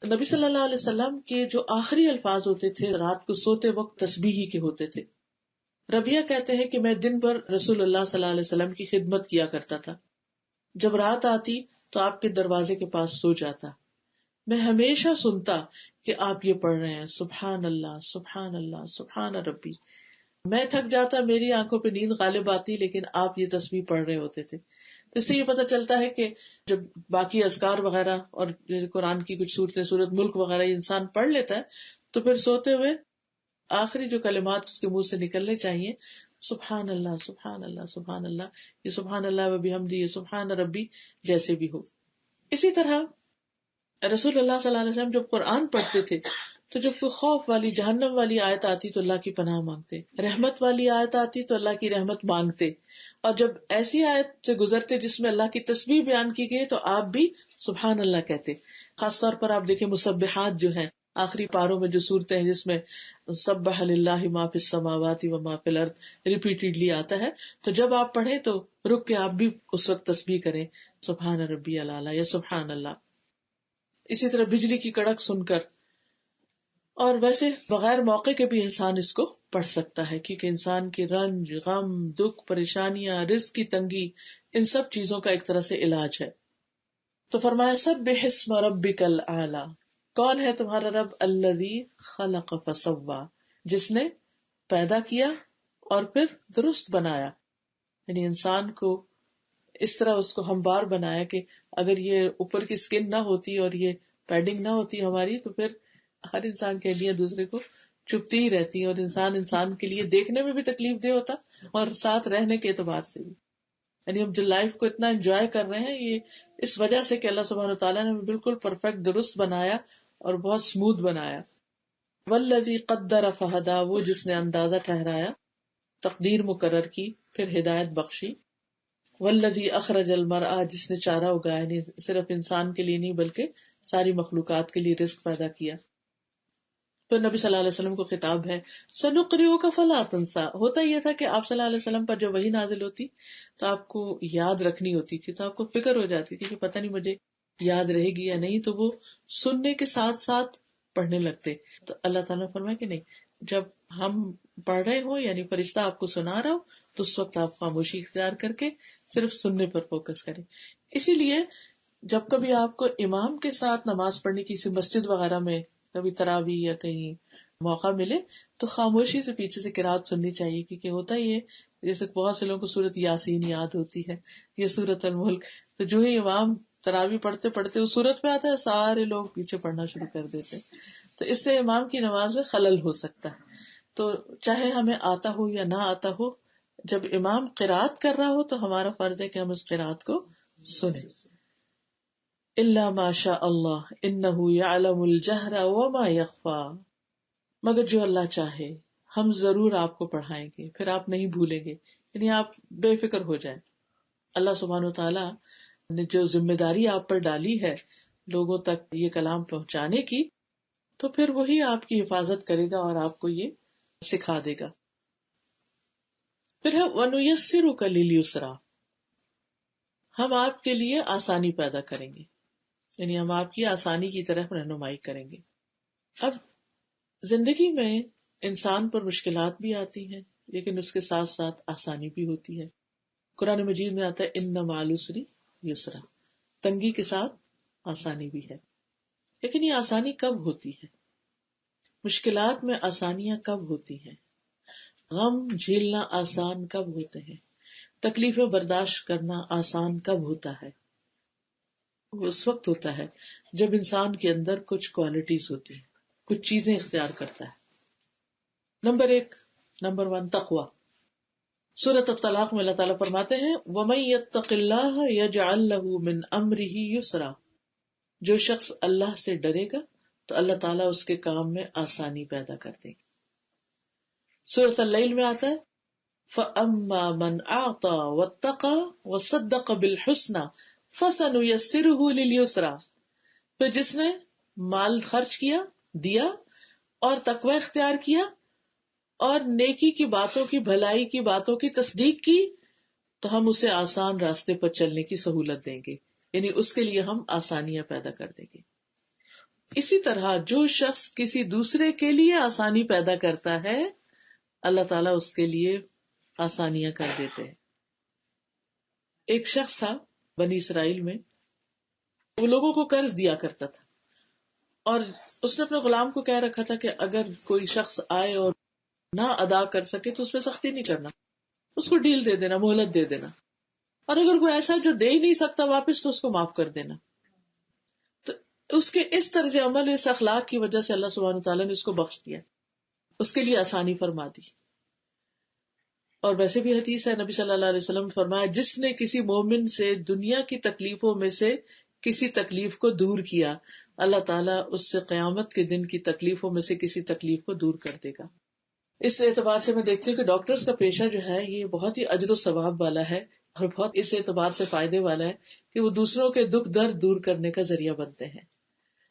نبی صلی اللہ علیہ وسلم کے جو آخری الفاظ ہوتے تھے رات کو سوتے وقت تسبیح ہی کے ہوتے تھے. ربیہ کہتے ہیں کہ میں دن بھر رسول اللہ صلی اللہ علیہ وسلم کی خدمت کیا کرتا تھا, جب رات آتی تو آپ کے دروازے کے پاس سو جاتا. میں ہمیشہ سنتا کہ آپ یہ پڑھ رہے ہیں سبحان اللہ سبحان اللہ سبحان ربی. میں تھک جاتا, میری آنکھوں پہ نیند غالب آتی, لیکن آپ یہ تسبیح پڑھ رہے ہوتے تھے. تو اس سے یہ پتہ چلتا ہے کہ جب باقی اذکار وغیرہ اور قرآن کی کچھ سورت ملک وغیرہ انسان پڑھ لیتا ہے تو پھر سوتے ہوئے آخری جو کلمات اس کے منہ سے نکلنے چاہیے سبحان اللہ سبحان اللہ سبحان اللہ, یہ سبحان اللہ و بحمدہ, یہ سبحان ربی جیسے بھی ہو. اسی طرح رسول اللہ صلی اللہ علیہ وسلم جب قرآن پڑھتے تھے تو جب کوئی خوف والی جہنم والی آیت آتی تو اللہ کی پناہ مانگتے, رحمت والی آیت آتی تو اللہ کی رحمت مانگتے, اور جب ایسی آیت سے گزرتے جس میں اللہ کی تسبیح بیان کی گئی تو آپ بھی سبحان اللہ کہتے. خاص طور پر آپ دیکھیں مسبحات جو ہیں آخری پاروں میں جو صورتیں ہیں جس میں سبح للہ ما فی السماوات و ما فی الارض ریپیٹیڈلی آتا ہے, تو جب آپ پڑھیں تو رک کے آپ بھی اس وقت تسبیح کریں سبحان ربی الاعلی یا سبحان اللہ. اسی طرح بجلی کی کڑک سن کر اور ویسے بغیر موقع کے بھی انسان اس کو پڑھ سکتا ہے، کیونکہ انسان کی رنج، غم، دکھ، پریشانیاں، رزق کی تنگی، ان سب چیزوں کا ایک طرح سے علاج ہے۔ تو فرمایا سبح اسم ربک الاعلی، کون ہے تمہارا رب؟ الذی خلق فسوی، جس نے پیدا کیا اور پھر درست بنایا، یعنی انسان کو اس طرح اس کو ہموار بنایا کہ اگر یہ اوپر کی سکن نہ ہوتی اور یہ پیڈنگ نہ ہوتی ہماری، تو پھر ہر انسان کے لیے دوسرے کو چپتی ہی رہتی، اور انسان کے لیے دیکھنے میں بھی تکلیف دہ ہوتا اور ساتھ رہنے کے اعتبار سے بھی۔ یعنی ہم جو لائف کو اتنا انجوائے کر رہے ہیں، یہ اس وجہ سے کہ اللہ سبحانہ وتعالیٰ نے بالکل پرفیکٹ درست بنایا اور بہت اسموتھ بنایا۔ والذی قدر فہدی، وہ جس نے اندازہ ٹھہرایا، تقدیر مقرر کی، پھر ہدایت بخشی۔ والذی اخرج المرعى، جس نے چارہ اگایا، یعنی صرف انسان کے لیے نہیں بلکہ ساری مخلوقات کے لیے رزق پیدا کیا۔ پھر نبی صلی اللہ علیہ وسلم کو خطاب ہے، سنقرئک فلا تنسى۔ ہوتا یہ تھا کہ آپ صلی اللہ علیہ وسلم پر جب وحی نازل ہوتی تو آپ کو یاد رکھنی ہوتی تھی، تو آپ کو فکر ہو جاتی تھی کہ پتہ نہیں مجھے یاد رہے گی یا نہیں، تو وہ سننے کے ساتھ ساتھ پڑھنے لگتے۔ تو اللہ تعالیٰ نے فرمایا کہ نہیں، جب ہم پڑھ رہے ہوں، یعنی فرشتہ آپ کو سنا رہا ہو، تو اس وقت آپ خاموشی اختیار کر کے صرف سننے پر فوکس کریں۔ اسی لیے جب کبھی آپ کو امام کے ساتھ نماز پڑھنے کی، کسی مسجد وغیرہ میں کبھی تراویح یا کہیں موقع ملے، تو خاموشی سے پیچھے سے قرات سننی چاہیے، کیونکہ ہوتا ہی ہے جیسے بہت سے لوگوں کو سورت یاسین یاد ہوتی ہے یا سورت الملک، تو جو ہی امام تراویح پڑھتے پڑھتے اس سورت پہ آتا ہے، سارے لوگ پیچھے پڑھنا شروع کر دیتے، تو اس سے امام کی نماز میں خلل ہو سکتا ہے۔ تو چاہے ہمیں آتا ہو یا نہ آتا ہو، جب امام قرات کر رہا ہو تو ہمارا فرض ہے کہ ہم اس قرات کو سنیں۔ الا ما شاء اللہ انہ یعلم الجہر وما یخفی، مگر جو اللہ چاہے ہم ضرور آپ کو پڑھائیں گے، پھر آپ نہیں بھولیں گے، یعنی آپ بے فکر ہو جائیں۔ اللہ سبحانہ وتعالیٰ نے جو ذمہ داری آپ پر ڈالی ہے لوگوں تک یہ کلام پہنچانے کی، تو پھر وہی آپ کی حفاظت کرے گا اور آپ کو یہ سکھا دے گا۔ پھر ہے وَنُيَسِّرُكَ لِلْيُسْرَىٰ، ہم آپ کے لیے آسانی پیدا کریں گے، یعنی ہم آپ کی آسانی کی طرف رہنمائی کریں گے۔ اب زندگی میں انسان پر مشکلات بھی آتی ہیں، لیکن اس کے ساتھ ساتھ آسانی بھی ہوتی ہے۔ قرآن مجید میں آتا ہے اِنَّ مَعَ الْعُسْرِ یسرا، تنگی کے ساتھ آسانی بھی ہے۔ لیکن یہ آسانی کب ہوتی ہے؟ مشکلات میں آسانیاں کب ہوتی ہیں؟ غم جھیلنا آسان کب ہوتے ہیں؟ تکلیفیں برداشت کرنا آسان کب ہوتا ہے؟ وہ اس وقت ہوتا ہے جب انسان کے اندر کچھ کوالٹیز ہوتی ہیں، کچھ چیزیں اختیار کرتا ہے۔ نمبر 1 تقوی۔ سورۃ الطلاق میں اللہ تعالیٰ فرماتے ہیں وَمَن يَتَّقِ اللَّهَ يَجْعَل لَّهُ مِنْ أَمْرِهِ يُسْرًا، جو شخص اللہ سے ڈرے گا تو اللہ تعالیٰ اس کے کام میں آسانی پیدا کر دے گی۔ سورۃ اللیل میں آتا ہے فَأَمَّا مَنْ أَعْطَى وَاتَّقَى وَصَدَّقَ بِالْحُسْنَى فَسَنُيَسِّرُهُ لِلْيُسْرَىٰ، پھر جس نے مال خرچ کیا، دیا اور تقوی اختیار کیا اور نیکی کی باتوں کی، بھلائی کی باتوں کی تصدیق کی، تو ہم اسے آسان راستے پر چلنے کی سہولت دیں گے، یعنی اس کے لیے ہم آسانیاں پیدا کر دیں گے۔ اسی طرح جو شخص کسی دوسرے کے لیے آسانی پیدا کرتا ہے، اللہ تعالیٰ اس کے لیے آسانیاں کر دیتے ہیں۔ ایک شخص تھا بنی اسرائیل میں، وہ لوگوں کو قرض دیا کرتا تھا، اور اس نے اپنے غلام کو کہہ رکھا تھا کہ اگر کوئی شخص آئے اور نہ ادا کر سکے تو اس پہ سختی نہیں کرنا، اس کو ڈیل دے دینا، مہلت دے دینا، اور اگر کوئی ایسا جو دے ہی نہیں سکتا واپس تو اس کو معاف کر دینا۔ تو اس کے اس طرز عمل، اس اخلاق کی وجہ سے اللہ سبحانہ تعالیٰ نے اس کو بخش دیا، اس کے لیے آسانی فرما دی۔ اور ویسے بھی حدیث ہے، نبی صلی اللہ علیہ وسلم نے فرمایا جس نے کسی مومن سے دنیا کی تکلیفوں میں سے کسی تکلیف کو دور کیا، اللہ تعالیٰ اس سے قیامت کے دن کی تکلیفوں میں سے کسی تکلیف کو دور کر دے گا۔ اس اعتبار سے میں دیکھتی ہوں کہ ڈاکٹرز کا پیشہ جو ہے یہ بہت ہی اجر و ثواب والا ہے، اور بہت اس اعتبار سے فائدے والا ہے کہ وہ دوسروں کے دکھ درد دور کرنے کا ذریعہ بنتے ہیں۔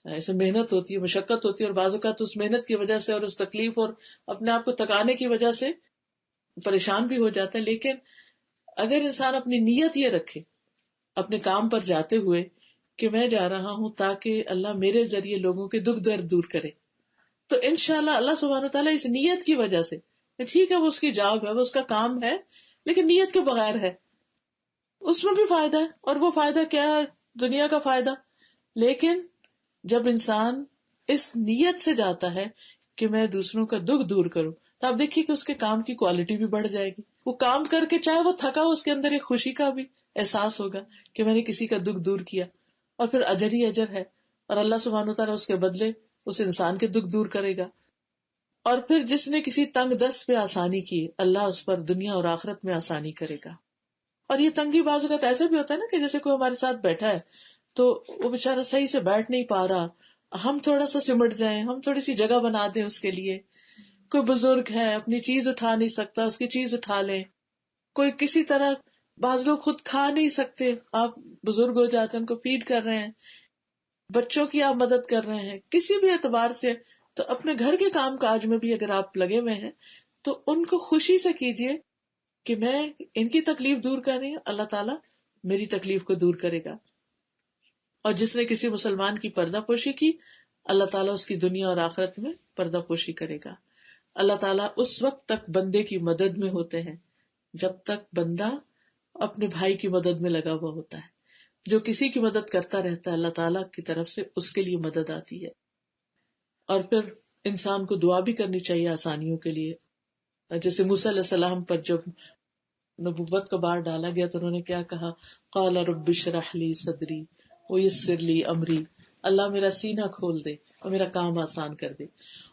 ایسے محنت ہوتی ہے، مشقت ہوتی ہے، اور بعض اوقات اس محنت کی وجہ سے اور اس تکلیف اور اپنے آپ کو تکانے کی وجہ سے پریشان بھی ہو جاتا ہے، لیکن اگر انسان اپنی نیت یہ رکھے اپنے کام پر جاتے ہوئے کہ میں جا رہا ہوں تاکہ اللہ میرے ذریعے لوگوں کے دکھ درد دور کرے، تو انشاءاللہ اللہ سبحانہ تعالیٰ اس نیت کی وجہ سے، ٹھیک ہے وہ اس کی جاب ہے، وہ اس کا کام ہے، لیکن نیت کے بغیر ہے، اس میں بھی فائدہ ہے، اور وہ فائدہ کیا ہے؟ دنیا کا فائدہ. لیکن جب انسان اس نیت سے جاتا ہے کہ میں دوسروں کا دکھ دور کروں، تو آپ دیکھیے کہ اس کے کام کی کوالٹی بھی بڑھ جائے گی. وہ کام کر کے چاہے وہ تھکا ہو، اس کے اندر ایک خوشی کا بھی احساس ہوگا کہ میں نے کسی کا دکھ دور کیا، اور پھر اجر ہی اجر ہے، اور اللہ سبحانہ وتعالیٰ اس کے بدلے اس انسان کے دکھ دور کرے گا. اور پھر جس نے کسی تنگ دست پہ آسانی کی، اللہ اس پر دنیا اور آخرت میں آسانی کرے گا. اور یہ تنگی بعض اوقات ایسا بھی ہوتا ہے نا کہ جیسے کوئی ہمارے ساتھ بیٹھا ہے تو وہ بےچارا صحیح سے بیٹھ نہیں پا رہا، ہم تھوڑا سا سمٹ جائیں، ہم تھوڑی سی جگہ بنا دیں اس کے لیے. کوئی بزرگ ہے اپنی چیز اٹھا نہیں سکتا، اس کی چیز اٹھا لیں. کوئی کسی طرح، بعض لوگ خود کھا نہیں سکتے، آپ بزرگ ہو جاتے ہیں ان کو فیڈ کر رہے ہیں، بچوں کی آپ مدد کر رہے ہیں، کسی بھی اعتبار سے. تو اپنے گھر کے کام کاج میں بھی اگر آپ لگے ہوئے ہیں تو ان کو خوشی سے کیجئے کہ میں ان کی تکلیف دور کر رہی ہوں، اللہ تعالیٰ میری تکلیف کو دور کرے گا. اور جس نے کسی مسلمان کی پردہ پوشی کی، اللہ تعالیٰ اس کی دنیا اور آخرت میں پردہ پوشی کرے گا. اللہ تعالیٰ اس وقت تک بندے کی مدد میں ہوتے ہیں جب تک بندہ اپنے بھائی کی مدد میں لگا ہوا ہوتا ہے. جو کسی کی مدد کرتا رہتا ہے، اللہ تعالیٰ کی طرف سے اس کے لیے مدد آتی ہے. اور پھر انسان کو دعا بھی کرنی چاہیے آسانیوں کے لیے. جیسے موسیٰ علیہ السلام پر جب نبوت کا بار ڈالا گیا تو انہوں نے کیا کہا؟ قال رب اشرح لی صدری ویسر لی امری، اللہ میرا سینہ کھول دے اور میرا کام آسان کر دے.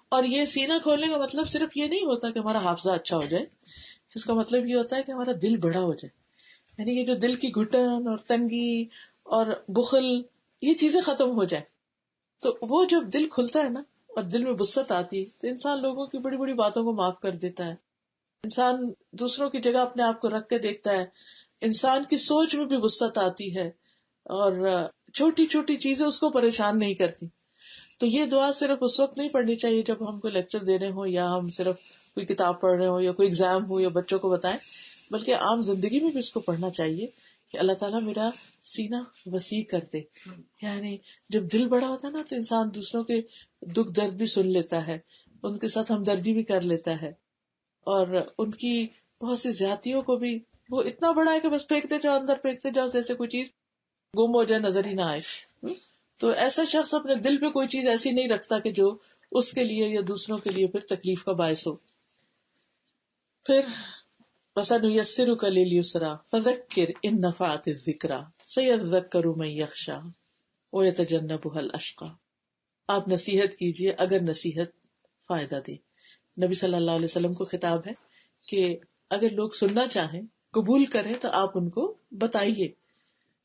اور یہ سینہ کھولنے کا مطلب صرف یہ نہیں ہوتا کہ ہمارا حافظہ اچھا ہو جائے، اس کا مطلب یہ ہوتا ہے کہ ہمارا دل بڑا ہو جائے. یعنی یہ جو دل کی گھٹن اور تنگی اور بخل، یہ چیزیں ختم ہو جائیں. تو وہ جب دل کھلتا ہے نا اور دل میں وسعت آتی ہے تو انسان لوگوں کی بڑی بڑی باتوں کو معاف کر دیتا ہے. انسان دوسروں کی جگہ اپنے آپ کو رکھ کے دیکھتا ہے. انسان کی سوچ میں بھی وسعت آتی ہے اور چھوٹی چھوٹی چیزیں اس کو پریشان نہیں کرتی. تو یہ دعا صرف اس وقت نہیں پڑھنی چاہیے جب ہم کوئی لیکچر دے رہے ہوں یا ہم صرف کوئی کتاب پڑھ رہے ہوں یا کوئی ایگزام ہو یا بچوں کو بتائیں، بلکہ عام زندگی میں بھی اس کو پڑھنا چاہیے کہ اللہ تعالیٰ میرا سینہ وسیع کر دے. یعنی جب دل بڑا ہوتا ہے نا تو انسان دوسروں کے دکھ درد بھی سن لیتا ہے، ان کے ساتھ ہمدردی بھی کر لیتا ہے، اور ان کی بہت سی زیادتیوں کو بھی، وہ اتنا بڑا ہے کہ بس پھینکتے جاؤ، اندر پھینکتے جاؤ جیسے کوئی چیز گم ہو جائے، نظر ہی نہ آئے. تو ایسا شخص اپنے دل پہ کوئی چیز ایسی نہیں رکھتا کہ جو اس کے لیے یا دوسروں کے لیے پھر تکلیف کا باعث ہو. پھر وَسَنُيَسِّرُكَ لِلْيُسْرَىٰ فَذَكِّرْ إِن نَّفَعَتِ الذِّكْرَىٰ سَيَذَّكَّرُ مَن يَخْشَىٰ وَيَتَجَنَّبُهَا الْأَشْقَىٰ. آپ نصیحت کیجئے اگر نصیحت فائدہ دے. نبی صلی اللہ علیہ وسلم کو خطاب ہے کہ اگر لوگ سننا چاہیں، قبول کریں تو آپ ان کو بتائیے.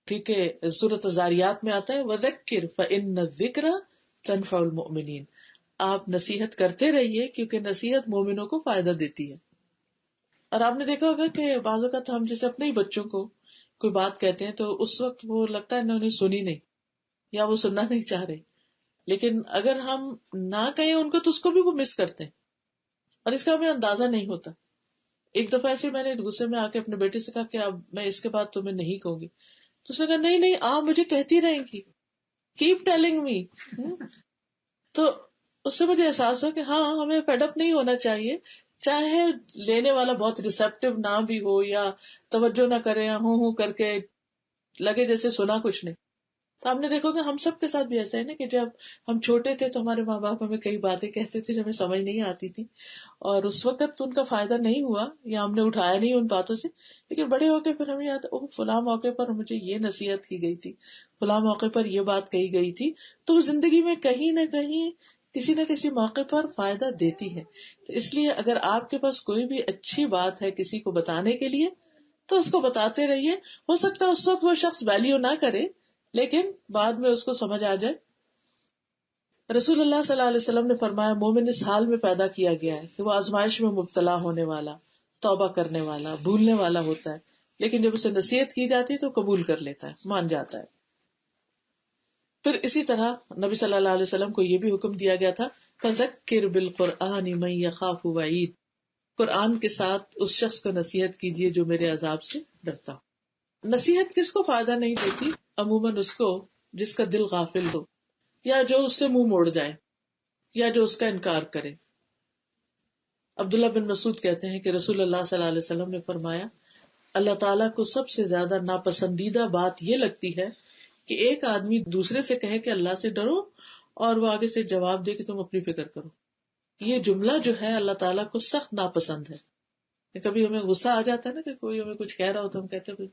ٹھیک ہے، سورۃ الذاریات میں آتا ہے وَذَكِّرْ فَإِنَّ الذِّكْرَىٰ تَنفَعُ الْمُؤْمِنِينَ. آپ نصیحت کرتے رہیے کیونکہ نصیحت مومنوں کو فائدہ دیتی ہے. اور آپ نے دیکھا ہوگا کہ بعض اوقات ہم جیسے اپنے ہی بچوں کو کوئی بات کہتے ہیں تو اس وقت وہ لگتا ہے انہوں نے سنی نہیں یا وہ سننا نہیں چاہ رہے، لیکن اگر ہم نہ کہیں ان کو تو اس کو بھی وہ مس کرتے ہیں اور اس کا ہمیں اندازہ نہیں ہوتا. ایک دفعہ ایسے میں نے غصے میں آ کے اپنے بیٹے سے کہا کہ اب میں اس کے بعد تمہیں نہیں کہوں گی، تو اس نے کہا نہیں نہیں آپ مجھے کہتی رہیں گی، کیپ ٹیلنگ می. تو اس سے مجھے احساس ہوا کہ ہاں ہمیں فیڈ اپ نہیں ہونا چاہیے، چاہے لینے والا بہت ریسپٹیو نہ بھی ہو یا توجہ نہ کرے یا ہوں کر کے لگے جیسے سنا کچھ نہیں. تو ہم نے دیکھو کہ ہم سب کے ساتھ بھی ایسا ہے نا کہ جب ہم چھوٹے تھے تو ہمارے ماں باپ ہمیں کئی باتیں کہتے تھے جو ہمیں سمجھ نہیں آتی تھی اور اس وقت ان کا فائدہ نہیں ہوا یا ہم نے اٹھایا نہیں ان باتوں سے، لیکن بڑے ہو کے پھر ہمیں یاد فلاں موقع پر مجھے یہ نصیحت کی گئی تھی، فلاں موقع پر یہ بات کہی گئی تھی. تو وہ زندگی میں کہیں نہ کہیں کسی نہ کسی موقع پر فائدہ دیتی ہے. تو اس لیے اگر آپ کے پاس کوئی بھی اچھی بات ہے کسی کو بتانے کے لیے تو اس کو بتاتے رہیے. ہو سکتا ہے اس وقت وہ شخص ویلیو نہ کرے لیکن بعد میں اس کو سمجھ آ جائے. رسول اللہ صلی اللہ علیہ وسلم نے فرمایا مومن اس حال میں پیدا کیا گیا ہے کہ وہ آزمائش میں مبتلا ہونے والا، توبہ کرنے والا، بھولنے والا ہوتا ہے، لیکن جب اسے نصیحت کی جاتی ہے تو قبول کر لیتا ہے، مان جاتا ہے. پھر اسی طرح نبی صلی اللہ علیہ وسلم کو یہ بھی حکم دیا گیا تھا فَذَكِّرْ بِالْقُرْآنِ مَن يَخَافُ وَعِيدٍ. قرآن کے ساتھ اس شخص کو نصیحت کیجیے جو میرے عذاب سے ڈرتا ہو. نصیحت کس کو فائدہ نہیں دیتی؟ عموماً اس کو جس کا دل غافل ہو یا جو اس سے منہ موڑ جائے. یا جو اس کا انکار کرے. عبداللہ بن مسعود کہتے ہیں کہ رسول اللہ صلی اللہ علیہ وسلم نے فرمایا اللہ تعالیٰ کو سب سے زیادہ ناپسندیدہ بات یہ لگتی ہے کہ ایک آدمی دوسرے سے کہے کہ اللہ سے ڈرو اور وہ آگے سے جواب دے کہ تم اپنی فکر کرو. یہ جملہ جو ہے اللہ تعالیٰ کو سخت ناپسند ہے. کبھی ہمیں غصہ آ جاتا ہے نا کہ کوئی ہمیں کچھ کہہ رہا ہو تو ہم کہتے ہیں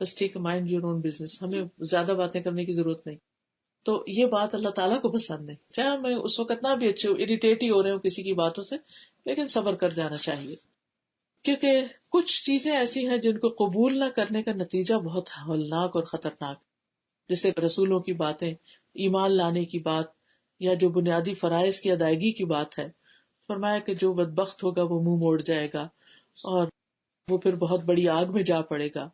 بس ٹھیک ہے، مائنڈ یور اون بزنس، ہمیں زیادہ باتیں کرنے کی ضرورت نہیں. تو یہ بات اللہ تعالیٰ کو پسند نہیں. چاہے ہمیں اس وقت نہ بھی اچھے ہو، اریٹیٹ ہی ہو رہے ہو کسی کی باتوں سے، لیکن صبر کر جانا چاہیے. کیونکہ کچھ چیزیں ایسی ہیں جن کو قبول نہ کرنے کا نتیجہ بہت ہولناک اور خطرناک، جیسے رسولوں کی باتیں، ایمان لانے کی بات، یا جو بنیادی فرائض کی ادائیگی کی بات ہے. فرمایا کہ جو بدبخت ہوگا وہ منہ موڑ جائے گا اور وہ پھر بہت بڑی آگ میں جا پڑے گا.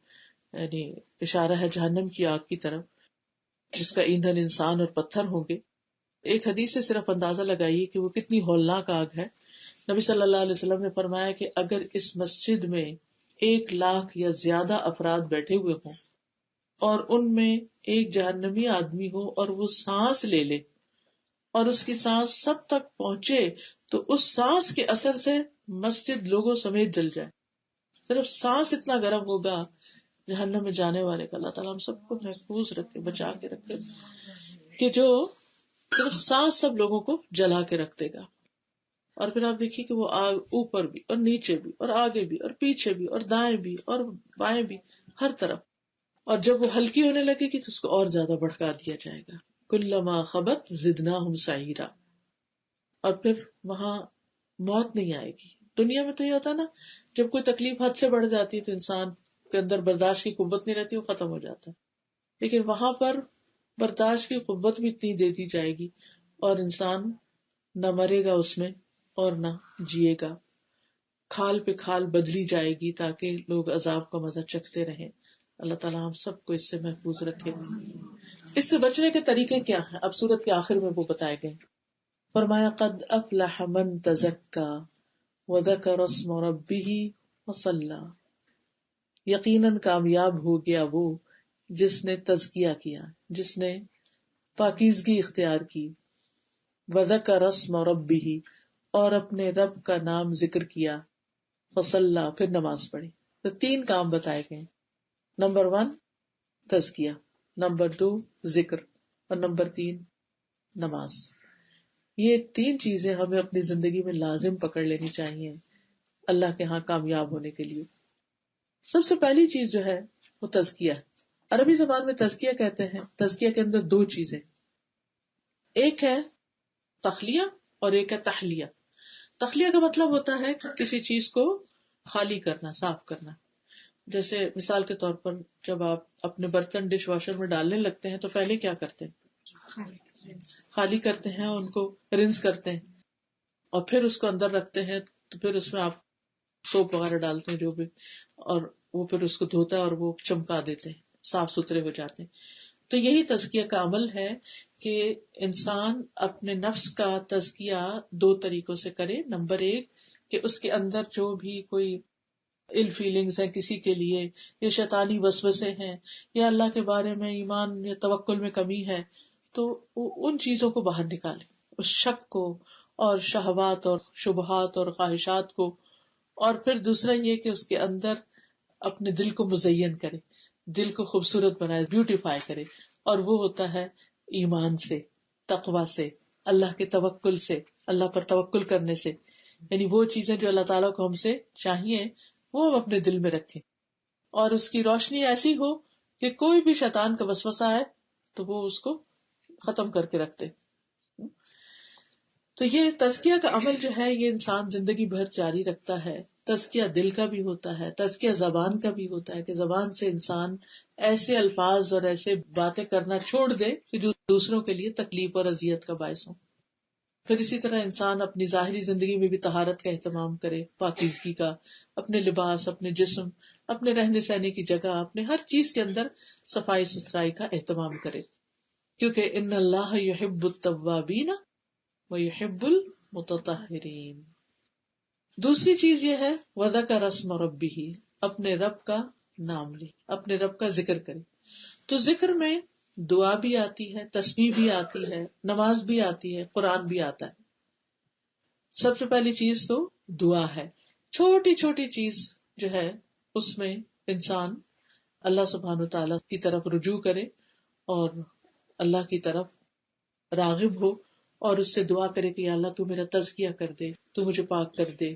یعنی اشارہ ہے جہنم کی آگ کی طرف جس کا ایندھن انسان اور پتھر ہوں گے. ایک حدیث سے صرف اندازہ لگائیے کہ وہ کتنی ہولناک آگ ہے. نبی صلی اللہ علیہ وسلم نے فرمایا کہ اگر اس مسجد میں 1,00,000 یا زیادہ افراد بیٹھے ہوئے ہوں اور ان میں ایک جہنمی آدمی ہو اور وہ سانس لے لے اور اس کی سانس سب تک پہنچے تو اس سانس کے اثر سے مسجد لوگوں سمیت جل جائے. صرف سانس اتنا گرم ہوگا جہنم میں جانے والے کا. اللہ تعالیٰ ہم سب کو محفوظ رکھے، بچا کے رکھے، کہ جو صرف سانس سب لوگوں کو جلا کے رکھ دے گا. اور پھر آپ دیکھیے کہ وہ آگ اوپر بھی اور نیچے بھی اور آگے بھی اور پیچھے بھی اور دائیں بھی اور بائیں بھی، ہر طرف. اور جب وہ ہلکی ہونے لگے گی تو اس کو اور زیادہ بھڑکا دیا جائے گا. کلما خبت زدناہم سعیرا. اور پھر وہاں موت نہیں آئے گی. دنیا میں تو یہ ہوتا نا، جب کوئی تکلیف حد سے بڑھ جاتی ہے تو انسان کے اندر برداشت کی قوت نہیں رہتی، وہ ختم ہو جاتا ہے. لیکن وہاں پر برداشت کی قوت بھی اتنی دے دی جائے گی اور انسان نہ مرے گا اس میں اور نہ جیے گا. کھال پہ کھال بدلی جائے گی تاکہ لوگ عذاب کا مزہ چکھتے رہیں. اللہ تعالیٰ ہم سب کو اس سے محفوظ رکھے. اس سے بچنے کے طریقے کیا ہیں اب سورت کے آخر میں وہ بتائے گئے. فرمایا قد افلح من تزکا وذکر اسم ربہ وصلی. یقیناً کامیاب ہو گیا وہ جس نے تزکیہ کیا، جس نے پاکیزگی اختیار کی، وذکر اسم ربہ اور اپنے رب کا نام ذکر کیا، وصلی پھر نماز پڑھی. تو 3 کام بتائے گئے. نمبر 1 تزکیہ، نمبر 2 ذکر اور نمبر 3 نماز. یہ 3 چیزیں ہمیں اپنی زندگی میں لازم پکڑ لینی چاہیے اللہ کے ہاں کامیاب ہونے کے لیے. سب سے پہلی چیز جو ہے وہ تزکیہ. عربی زبان میں تزکیہ کہتے ہیں. تزکیہ کے اندر 2 چیزیں، ایک ہے تخلیہ اور ایک ہے تحلیہ. تخلیہ کا مطلب ہوتا ہے کہ کسی چیز کو خالی کرنا، صاف کرنا. جیسے مثال کے طور پر جب آپ اپنے برتن ڈش واشر میں ڈالنے لگتے ہیں تو پہلے کیا کرتے ہیں؟ خالی کرتے ہیں، ان کو رنس کرتے ہیں اور پھر اس کو اندر رکھتے ہیں. تو پھر اس میں آپ سوپ وغیرہ ڈالتے ہیں جو بھی، اور وہ پھر اس کو دھوتا ہے اور وہ چمکا دیتے ہیں، صاف ستھرے ہو جاتے ہیں. تو یہی تزکیہ کا عمل ہے کہ انسان اپنے نفس کا تزکیہ 2 طریقوں سے کرے. نمبر 1 کہ اس کے اندر جو بھی کوئی ال فیلنگز ہیں کسی کے لیے، یا شیطانی وسوسے ہیں، یا اللہ کے بارے میں ایمان یا توکل میں کمی ہے، تو ان چیزوں کو باہر نکالے، اس شک کو اور شہوات اور شبہات اور خواہشات کو. اور پھر دوسرا یہ کہ اس کے اندر اپنے دل کو مزین کرے، دل کو خوبصورت بنائے، بیوٹیفائی کرے. اور وہ ہوتا ہے ایمان سے، تقوی سے، اللہ کے توکل سے، اللہ پر توکل کرنے سے. یعنی وہ چیزیں جو اللہ تعالیٰ کو ہم سے چاہیے وہ ہم اپنے دل میں رکھیں، اور اس کی روشنی ایسی ہو کہ کوئی بھی شیطان کا وسوسہ ہے تو وہ اس کو ختم کر کے رکھتے. تو یہ تزکیہ کا عمل جو ہے یہ انسان زندگی بھر جاری رکھتا ہے. تزکیہ دل کا بھی ہوتا ہے، تزکیہ زبان کا بھی ہوتا ہے کہ زبان سے انسان ایسے الفاظ اور ایسے باتیں کرنا چھوڑ دے کہ جو دوسروں کے لیے تکلیف اور اذیت کا باعث ہو. پھر اسی طرح انسان اپنی ظاہری زندگی میں بھی طہارت کا اہتمام کرے، پاکیزگی کا، اپنے لباس، اپنے جسم، اپنے رہنے سہنے کی جگہ، اپنے ہر چیز کے اندر صفائی ستھرائی کا اہتمام کرے. کیونکہ ان اللہ یحب التوابین ویحب المتطہرین. دوسری چیز یہ ہے وذکر اسم ربہ، اپنے رب کا نام لے، اپنے رب کا ذکر کرے. تو ذکر میں دعا بھی آتی ہے، تسبیح بھی آتی ہے، نماز بھی آتی ہے، قرآن بھی آتا ہے. سب سے پہلی چیز تو دعا ہے. چھوٹی چھوٹی چیز جو ہے اس میں انسان اللہ سبحانہ تعالیٰ کی طرف رجوع کرے اور اللہ کی طرف راغب ہو اور اس سے دعا کرے کہ یا اللہ تو میرا تزکیہ کر دے، تو مجھے پاک کر دے،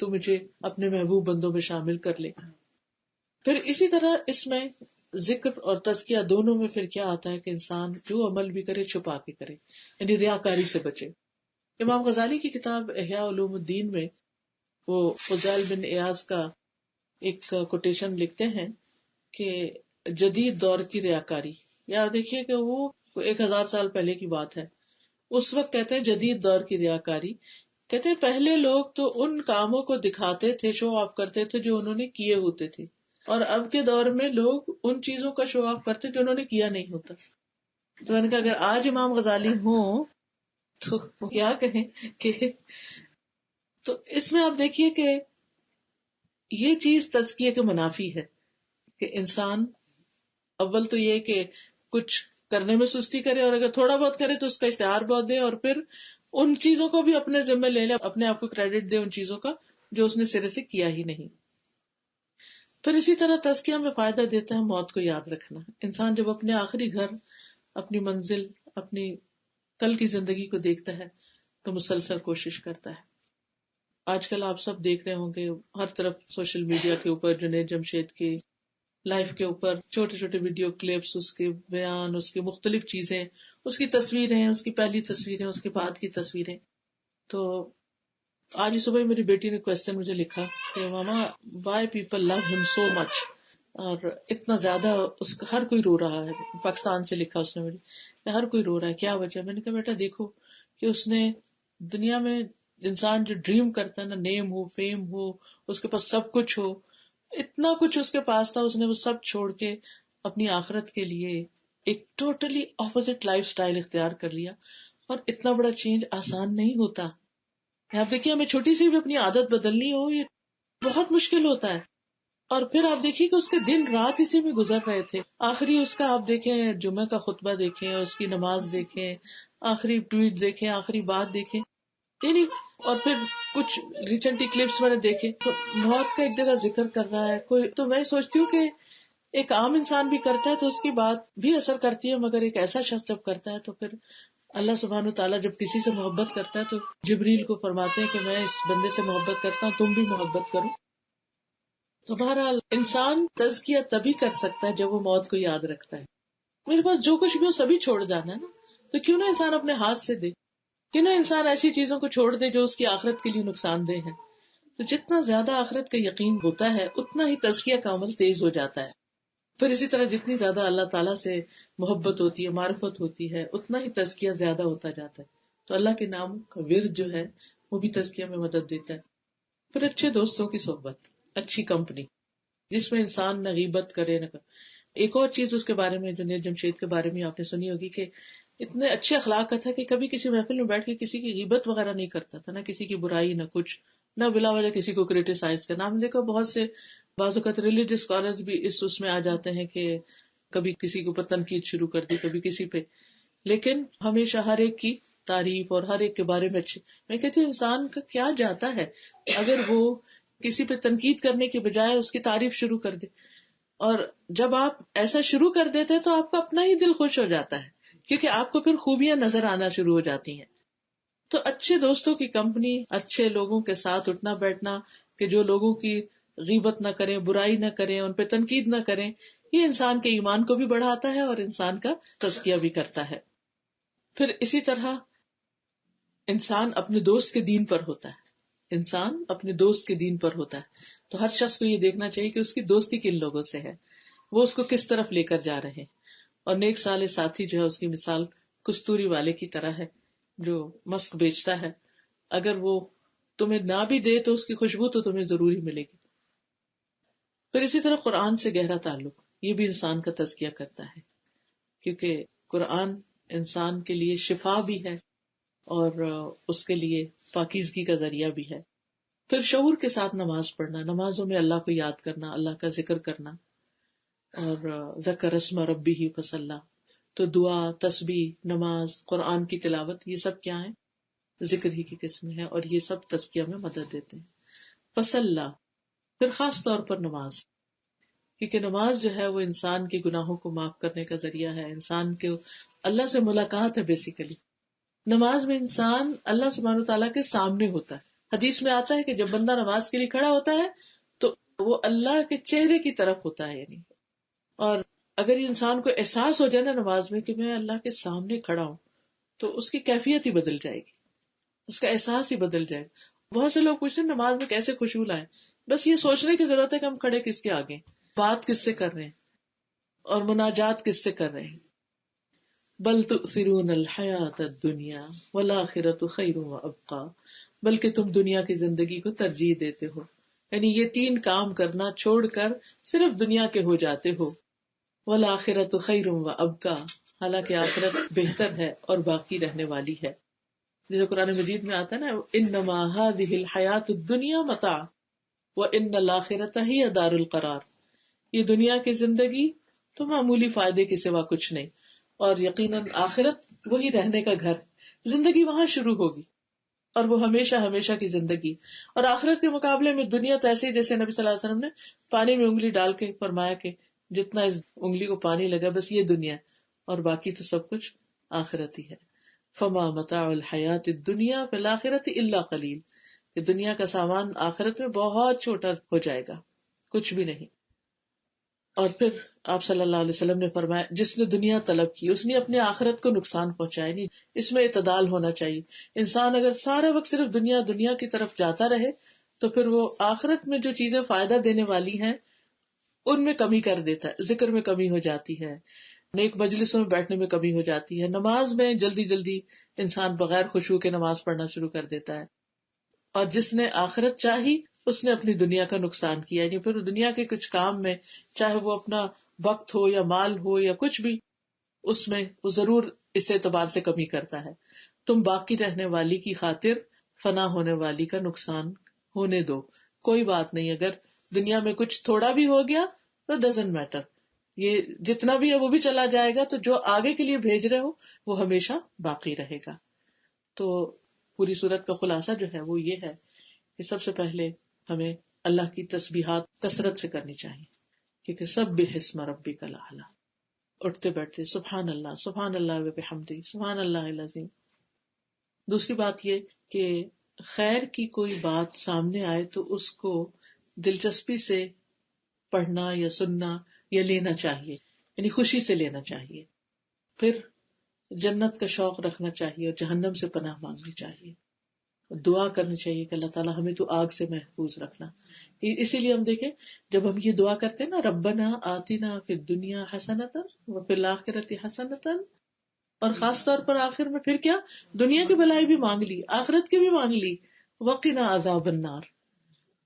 تو مجھے اپنے محبوب بندوں میں شامل کر لے. پھر اسی طرح اس میں ذکر اور تزکیہ دونوں میں پھر کیا آتا ہے کہ انسان جو عمل بھی کرے چھپا کے کرے، یعنی ریاکاری سے بچے. امام غزالی کی کتاب احیاء علوم الدین میں وہ فضیل بن ایاز کا ایک کوٹیشن لکھتے ہیں کہ جدید دور کی ریاکاری، یا دیکھیے کہ وہ 1000 سال پہلے کی بات ہے، اس وقت کہتے ہیں جدید دور کی ریاکاری، کہتے ہیں پہلے لوگ تو ان کاموں کو دکھاتے تھے، شو آف کرتے تھے جو انہوں نے کیے ہوتے تھے، اور اب کے دور میں لوگ ان چیزوں کا شو آف کرتے جو انہوں نے کیا نہیں ہوتا. تو میں نے کہا اگر آج امام غزالی ہوں تو وہ کیا کہیں کہ تو اس میں آپ دیکھیے کہ یہ چیز تزکیے کے منافی ہے کہ انسان اول تو یہ کہ کچھ کرنے میں سستی کرے، اور اگر تھوڑا بہت کرے تو اس کا اشتہار بہت دے، اور پھر ان چیزوں کو بھی اپنے ذمہ لے لے، اپنے آپ کو کریڈٹ دے ان چیزوں کا جو اس نے سرے سے کیا ہی نہیں. پھر اسی طرح تزکیہ میں فائدہ دیتا ہے موت کو یاد رکھنا. انسان جب اپنے آخری گھر، اپنی منزل، اپنی کل کی زندگی کو دیکھتا ہے تو مسلسل کوشش کرتا ہے. آج کل آپ سب دیکھ رہے ہوں گے ہر طرف سوشل میڈیا کے اوپر جنید جمشید کی لائف کے اوپر چھوٹے چھوٹے ویڈیو کلپس، اس کے بیان، اس کی مختلف چیزیں، اس کی تصویریں، اس کی پہلی تصویریں، اس کے بعد کی تصویریں. تو آج صبح میری بیٹی نے کوشچن مجھے لکھا کہ ماما وائی پیپل لو ہم سو مچ، اور اتنا زیادہ اس کا ہر کوئی رو رہا ہے. پاکستان سے لکھا اس نے مجھے کہ ہر کوئی رو رہا ہے، کیا وجہ؟ میں نے کہا بیٹا دیکھو کہ اس نے دنیا میں انسان جو ڈریم کرتا ہے نا، نیم ہو، فیم ہو، اس کے پاس سب کچھ ہو، اتنا کچھ اس کے پاس تھا، اس نے وہ سب چھوڑ کے اپنی آخرت کے لیے ایک ٹوٹلی اپوزٹ لائف سٹائل اختیار کر لیا. اور اتنا بڑا چینج آسان نہیں ہوتا. آپ دیکھیے ہمیں چھوٹی سی بھی اپنی عادت بدلنی ہو یہ بہت مشکل ہوتا ہے. اور پھر آپ دیکھیے کہ اس کے دن رات اسی میں گزر رہے تھے. آخری اس کا آپ دیکھیں جمعہ کا خطبہ دیکھیں، اس کی نماز دیکھیں، آخری ٹویٹ دیکھیں، آخری بات دیکھیں، یعنی اور پھر کچھ ریسنٹلی کلپس میں نے دیکھے تو موت کا ایک جگہ ذکر کر رہا ہے کوئی. تو میں سوچتی ہوں کہ ایک عام انسان بھی کرتا ہے تو اس کی بات بھی اثر کرتی ہے، مگر ایک ایسا شخص جب کرتا ہے تو پھر اللہ سبحانہ تعالیٰ جب کسی سے محبت کرتا ہے تو جبریل کو فرماتے ہیں کہ میں اس بندے سے محبت کرتا ہوں، تم بھی محبت کرو. تو بہرحال انسان تزکیہ تبھی کر سکتا ہے جب وہ موت کو یاد رکھتا ہے. میرے پاس جو کچھ بھی ہو سبھی چھوڑ جانا ہے نا، تو کیوں نہ انسان اپنے ہاتھ سے دے، کیوں نہ انسان ایسی چیزوں کو چھوڑ دے جو اس کی آخرت کے لیے نقصان دہ ہے. تو جتنا زیادہ آخرت کا یقین ہوتا ہے اتنا ہی تزکیہ کا عمل تیز ہو جاتا ہے. پھر اسی طرح جتنی زیادہ اللہ تعالیٰ سے محبت ہوتی ہے، معرفت ہوتی ہے، اتنا ہی تزکیہ زیادہ ہوتا جاتا ہے. تو اللہ کے نام کا ورد جو ہے وہ بھی تزکیہ میں مدد دیتا ہے. پھر اچھے دوستوں کی صحبت، اچھی کمپنی جس میں انسان نہ غیبت کرے نہ کرے. ایک اور چیز اس کے بارے میں جنید جمشید کے بارے میں آپ نے سنی ہوگی کہ اتنے اچھے اخلاق کا تھا کہ کبھی کسی محفل میں بیٹھ کے کسی کی غیبت وغیرہ نہیں کرتا تھا، نہ کسی کی برائی، نہ کچھ، نہ بلا وجہ کسی کو کریٹیسائز کرنا. ہم دیکھو بہت سے بعض اوقات ریلیجیس اسکالرز بھی اس میں آ جاتے ہیں کہ کبھی کسی کے اوپر تنقید شروع کر دی، کبھی کسی پہ، لیکن ہمیشہ ہر ایک کی تعریف اور ہر ایک کے بارے میں اچھے. میں کہتی ہوں انسان کا کیا جاتا ہے اگر وہ کسی پہ تنقید کرنے کے بجائے اس کی تعریف شروع کر دے. اور جب آپ ایسا شروع کر دیتے ہیں تو آپ کا اپنا ہی دل خوش ہو جاتا ہے، کیونکہ آپ کو پھر خوبیاں نظر آنا شروع ہو جاتی ہیں. تو اچھے دوستوں کی کمپنی، اچھے لوگوں کے ساتھ اٹھنا بیٹھنا کہ جو لوگوں کی غیبت نہ کریں، برائی نہ کریں، ان پہ تنقید نہ کریں، یہ انسان کے ایمان کو بھی بڑھاتا ہے اور انسان کا تزکیہ بھی کرتا ہے. پھر اسی طرح انسان اپنے دوست کے دین پر ہوتا ہے. انسان اپنے دوست کے دین پر ہوتا ہے تو ہر شخص کو یہ دیکھنا چاہیے کہ اس کی دوستی کن لوگوں سے ہے، وہ اس کو کس طرف لے کر جا رہے ہیں. اور نیک صالح ساتھی جو ہے اس کی مثال کستوری والے کی طرح ہے جو مسک بیچتا ہے، اگر وہ تمہیں نہ بھی دے تو اس کی خوشبو تو تمہیں ضروری ملے گی. پھر اسی طرح قرآن سے گہرا تعلق، یہ بھی انسان کا تزکیہ کرتا ہے، کیونکہ قرآن انسان کے لیے شفا بھی ہے اور اس کے لیے پاکیزگی کا ذریعہ بھی ہے. پھر شعور کے ساتھ نماز پڑھنا، نمازوں میں اللہ کو یاد کرنا، اللہ کا ذکر کرنا. اور ذکر اسم ربہ فصلی، تو دعا، تسبیح، نماز، قرآن کی تلاوت، یہ سب کیا ہیں؟ ذکر ہی کی قسمیں ہیں، اور یہ سب تزکیہ میں مدد دیتے ہیں. فصلا، پھر خاص طور پر نماز، کیونکہ نماز جو ہے وہ انسان کے گناہوں کو معاف کرنے کا ذریعہ ہے، انسان کے اللہ سے ملاقات ہے بیسیکلی. نماز میں انسان اللہ سبحانہ تعالیٰ کے سامنے ہوتا ہے. حدیث میں آتا ہے کہ جب بندہ نماز کے لیے کھڑا ہوتا ہے تو وہ اللہ کے چہرے کی طرف ہوتا ہے، یعنی. اور اگر انسان کو احساس ہو جائے نا نماز میں کہ میں اللہ کے سامنے کھڑا ہوں، تو اس کی کیفیت ہی بدل جائے گی، اس کا احساس ہی بدل جائے گا. بہت سے لوگ پوچھتے ہیں نماز میں کیسے خشوع لائیں. بس یہ سوچنے کی ضرورت ہے کہ ہم کھڑے کس کے آگے، بات کس سے کر رہے ہیں، اور مناجات کس سے کر رہے ہیں. بل تؤثرون الحیات الدنیا والآخرۃ خیر وابقی، بلکہ تم دنیا کی زندگی کو ترجیح دیتے ہو، یعنی یہ 3 کام کرنا چھوڑ کر صرف دنیا کے ہو جاتے ہو. والآخرۃ خیر وابقی، حالانکہ آخرت بہتر ہے اور باقی رہنے والی ہے. جیسے قرآن مجید میں آتا ہے نا، انما هذه الحیات الدنیا متاع وان الآخرۃ ہی دار القرار، یہ دنیا کی زندگی تو معمولی فائدے کے سوا کچھ نہیں، اور یقیناً آخرت وہی رہنے کا گھر، زندگی وہاں شروع ہوگی، اور وہ ہمیشہ ہمیشہ کی زندگی. اور آخرت کے مقابلے میں دنیا تو ایسے ہی جیسے نبی صلی اللہ علیہ وسلم نے پانی میں انگلی ڈال کے فرمایا کہ جتنا اس انگلی کو پانی لگا بس یہ دنیا ہے، اور باقی تو سب کچھ آخرت ہی ہے. فما متاع الحیات الدنیا فی الآخرۃ الا قلیل، کہ دنیا کا سامان آخرت میں بہت چھوٹا ہو جائے گا، کچھ بھی نہیں. اور پھر آپ صلی اللہ علیہ وسلم نے فرمایا جس نے دنیا طلب کی اس نے اپنے آخرت کو نقصان پہنچایا. نہیں، اس میں اعتدال ہونا چاہیے. انسان اگر سارا وقت صرف دنیا دنیا کی طرف جاتا رہے تو پھر وہ آخرت میں جو چیزیں فائدہ دینے والی ہیں ان میں کمی کر دیتا ہے، ذکر میں کمی ہو جاتی ہے، نیک مجلسوں میں بیٹھنے میں کمی ہو جاتی ہے، نماز میں جلدی جلدی انسان بغیر خشوع کے نماز پڑھنا شروع کر دیتا ہے. اور جس نے آخرت چاہی اس نے اپنی دنیا کا نقصان کیا، یعنی پھر دنیا کے کچھ کام میں چاہے وہ اپنا وقت ہو یا مال ہو یا کچھ بھی، اس میں وہ ضرور اس اعتبار سے کمی کرتا ہے. تم باقی رہنے والی کی خاطر فنا ہونے والی کا نقصان ہونے دو، کوئی بات نہیں، اگر دنیا میں کچھ تھوڑا بھی ہو گیا تو ڈزنٹ میٹر، یہ جتنا بھی ہے وہ بھی چلا جائے گا، تو جو آگے کے لیے بھیج رہے ہو وہ ہمیشہ باقی رہے گا. تو پوری صورت کا خلاصہ جو ہے وہ یہ ہے کہ سب سے پہلے ہمیں اللہ کی تسبیحات کثرت سے کرنی چاہیے، کیونکہ سبح اسم ربک الاعلی، اٹھتے بیٹھتے سبحان اللہ وبحمدہ سبحان اللہ العظیم. دوسری بات یہ کہ خیر کی کوئی بات سامنے آئے تو اس کو دلچسپی سے پڑھنا یا سننا یا لینا چاہیے، یعنی خوشی سے لینا چاہیے. پھر جنت کا شوق رکھنا چاہیے اور جہنم سے پناہ مانگنی چاہیے، دعا کرنی چاہیے کہ اللہ تعالیٰ ہمیں تو آگ سے محفوظ رکھنا. اسی لیے ہم دیکھیں جب ہم یہ دعا کرتے ہیں نا، ربنا آتنا فی الدنیا حسنۃ وفی الآخرۃ حسنۃ، اور خاص طور پر آخر میں پھر کیا، دنیا کی بھلائی بھی مانگ لی، آخرت کی بھی مانگ لی، وقنا عذاب النار.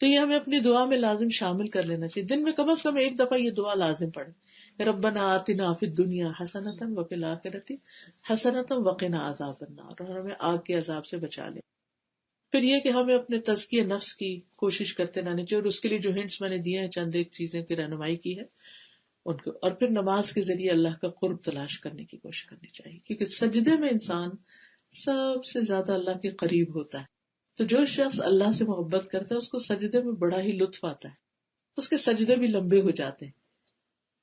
تو یہ ہمیں اپنی دعا میں لازم شامل کر لینا چاہیے، دن میں کم از کم ایک دفعہ یہ دعا لازم پڑھے، ربنا آتنا فی الدنیا حسنۃ وفی الآخرۃ حسنۃ وقنا عذاب النار، اور ہمیں آگ کے عذاب سے بچا لے. پھر یہ کہ ہمیں اپنے تزکیہ نفس کی کوشش کرتے رہنا چاہیے، اور اس کے لیے جو ہنٹس میں نے دیے ہیں چند ایک چیزیں کی رہنمائی کی ہے ان کو، اور پھر نماز کے ذریعے اللہ کا قرب تلاش کرنے کی کوشش کرنی چاہیے، کیونکہ سجدے میں انسان سب سے زیادہ اللہ کے قریب ہوتا ہے. تو جو شخص اللہ سے محبت کرتا ہے اس کو سجدے میں بڑا ہی لطف آتا ہے، اس کے سجدے بھی لمبے ہو جاتے ہیں،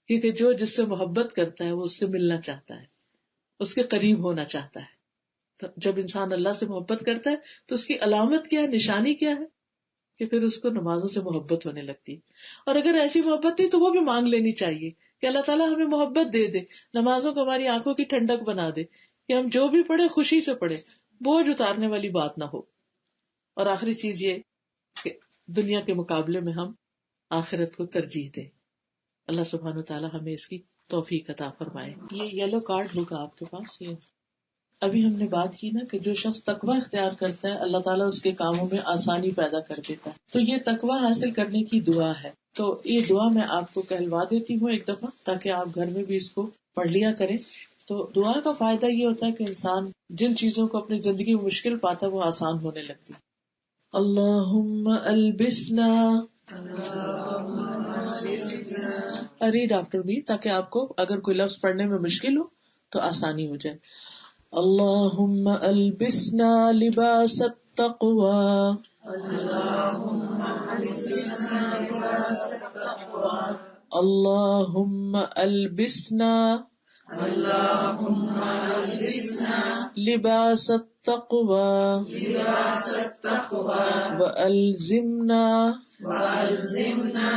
کیونکہ جو جس سے محبت کرتا ہے وہ اس سے ملنا چاہتا ہے، اس کے قریب ہونا چاہتا ہے. تو جب انسان اللہ سے محبت کرتا ہے تو اس کی علامت کیا ہے، نشانی کیا ہے، کہ پھر اس کو نمازوں سے محبت ہونے لگتی ہے. اور اگر ایسی محبت نہیں تو وہ بھی مانگ لینی چاہیے کہ اللہ تعالیٰ ہمیں محبت دے دے، نمازوں کو ہماری آنکھوں کی ٹھنڈک بنا دے، کہ ہم جو بھی پڑھے خوشی سے پڑھے، بوجھ اتارنے والی بات نہ ہو. اور آخری چیز یہ کہ دنیا کے مقابلے میں ہم آخرت کو ترجیح دیں. اللہ سبحانہ تعالیٰ ہمیں اس کی توفیق عطا فرمائے. یہ یلو کارڈ ہوگا آپ کے پاس. یہ ابھی ہم نے بات کی نا کہ جو شخص تقوی اختیار کرتا ہے اللہ تعالیٰ اس کے کاموں میں آسانی پیدا کر دیتا ہے. تو یہ تقوی حاصل کرنے کی دعا ہے. تو یہ دعا میں آپ کو کہلوا دیتی ہوں ایک دفعہ، تاکہ آپ گھر میں بھی اس کو پڑھ لیا کریں. تو دعا کا فائدہ یہ ہوتا ہے کہ انسان جن چیزوں کو اپنی زندگی میں مشکل پاتا ہے وہ آسان ہونے لگتی. اللہم البسنا، ارے ڈاکٹر بھی، تاکہ آپ کو اگر کوئی لفظ پڑھنے میں مشکل ہو تو آسانی ہو جائے. اللهم ألبسنا لباس التقوى اللهم ألبسنا لباس التقوى اللهم ألبسنا اللهم ألبسنا لباس التقوى لباس التقوى وألزمنا وألزمنا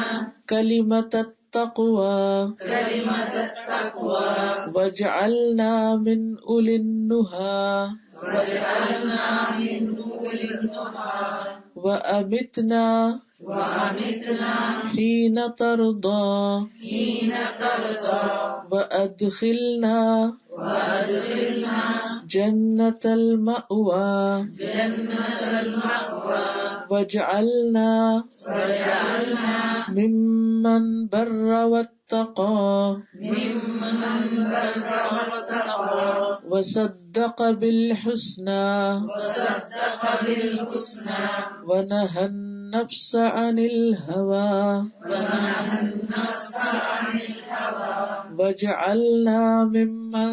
كلمة التقوى كلمة التقوى واجعلنا من أولي النهى واجعلنا من أولي النهى وأمتنا وأمتنا حين ترضى حين ترضى وأدخلنا وأدخلنا جنة المأوى جنة المأوى واجعلنا واجعلنا ممن بر واتقى ممن بر واتقى وصدق بالحسنى وصدق بالحسنى ونهى النفس عن الهوى ونهى النفس عن الهوى واجعلنا ممن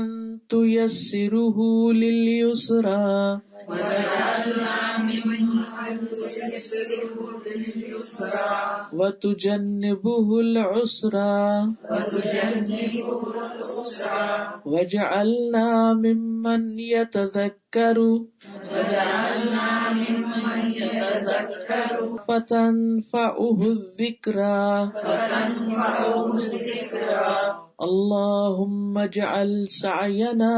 تيسره لليسرى وجعلنا ممن يسره باليسرى وتجنبه العسرى وتجنبه العسرى واجعلنا ممن يتذكر وجعلنا ممن يتذكر فتنفعه الذكرى فتنفعه الذكرى اللهم اجعل سعينا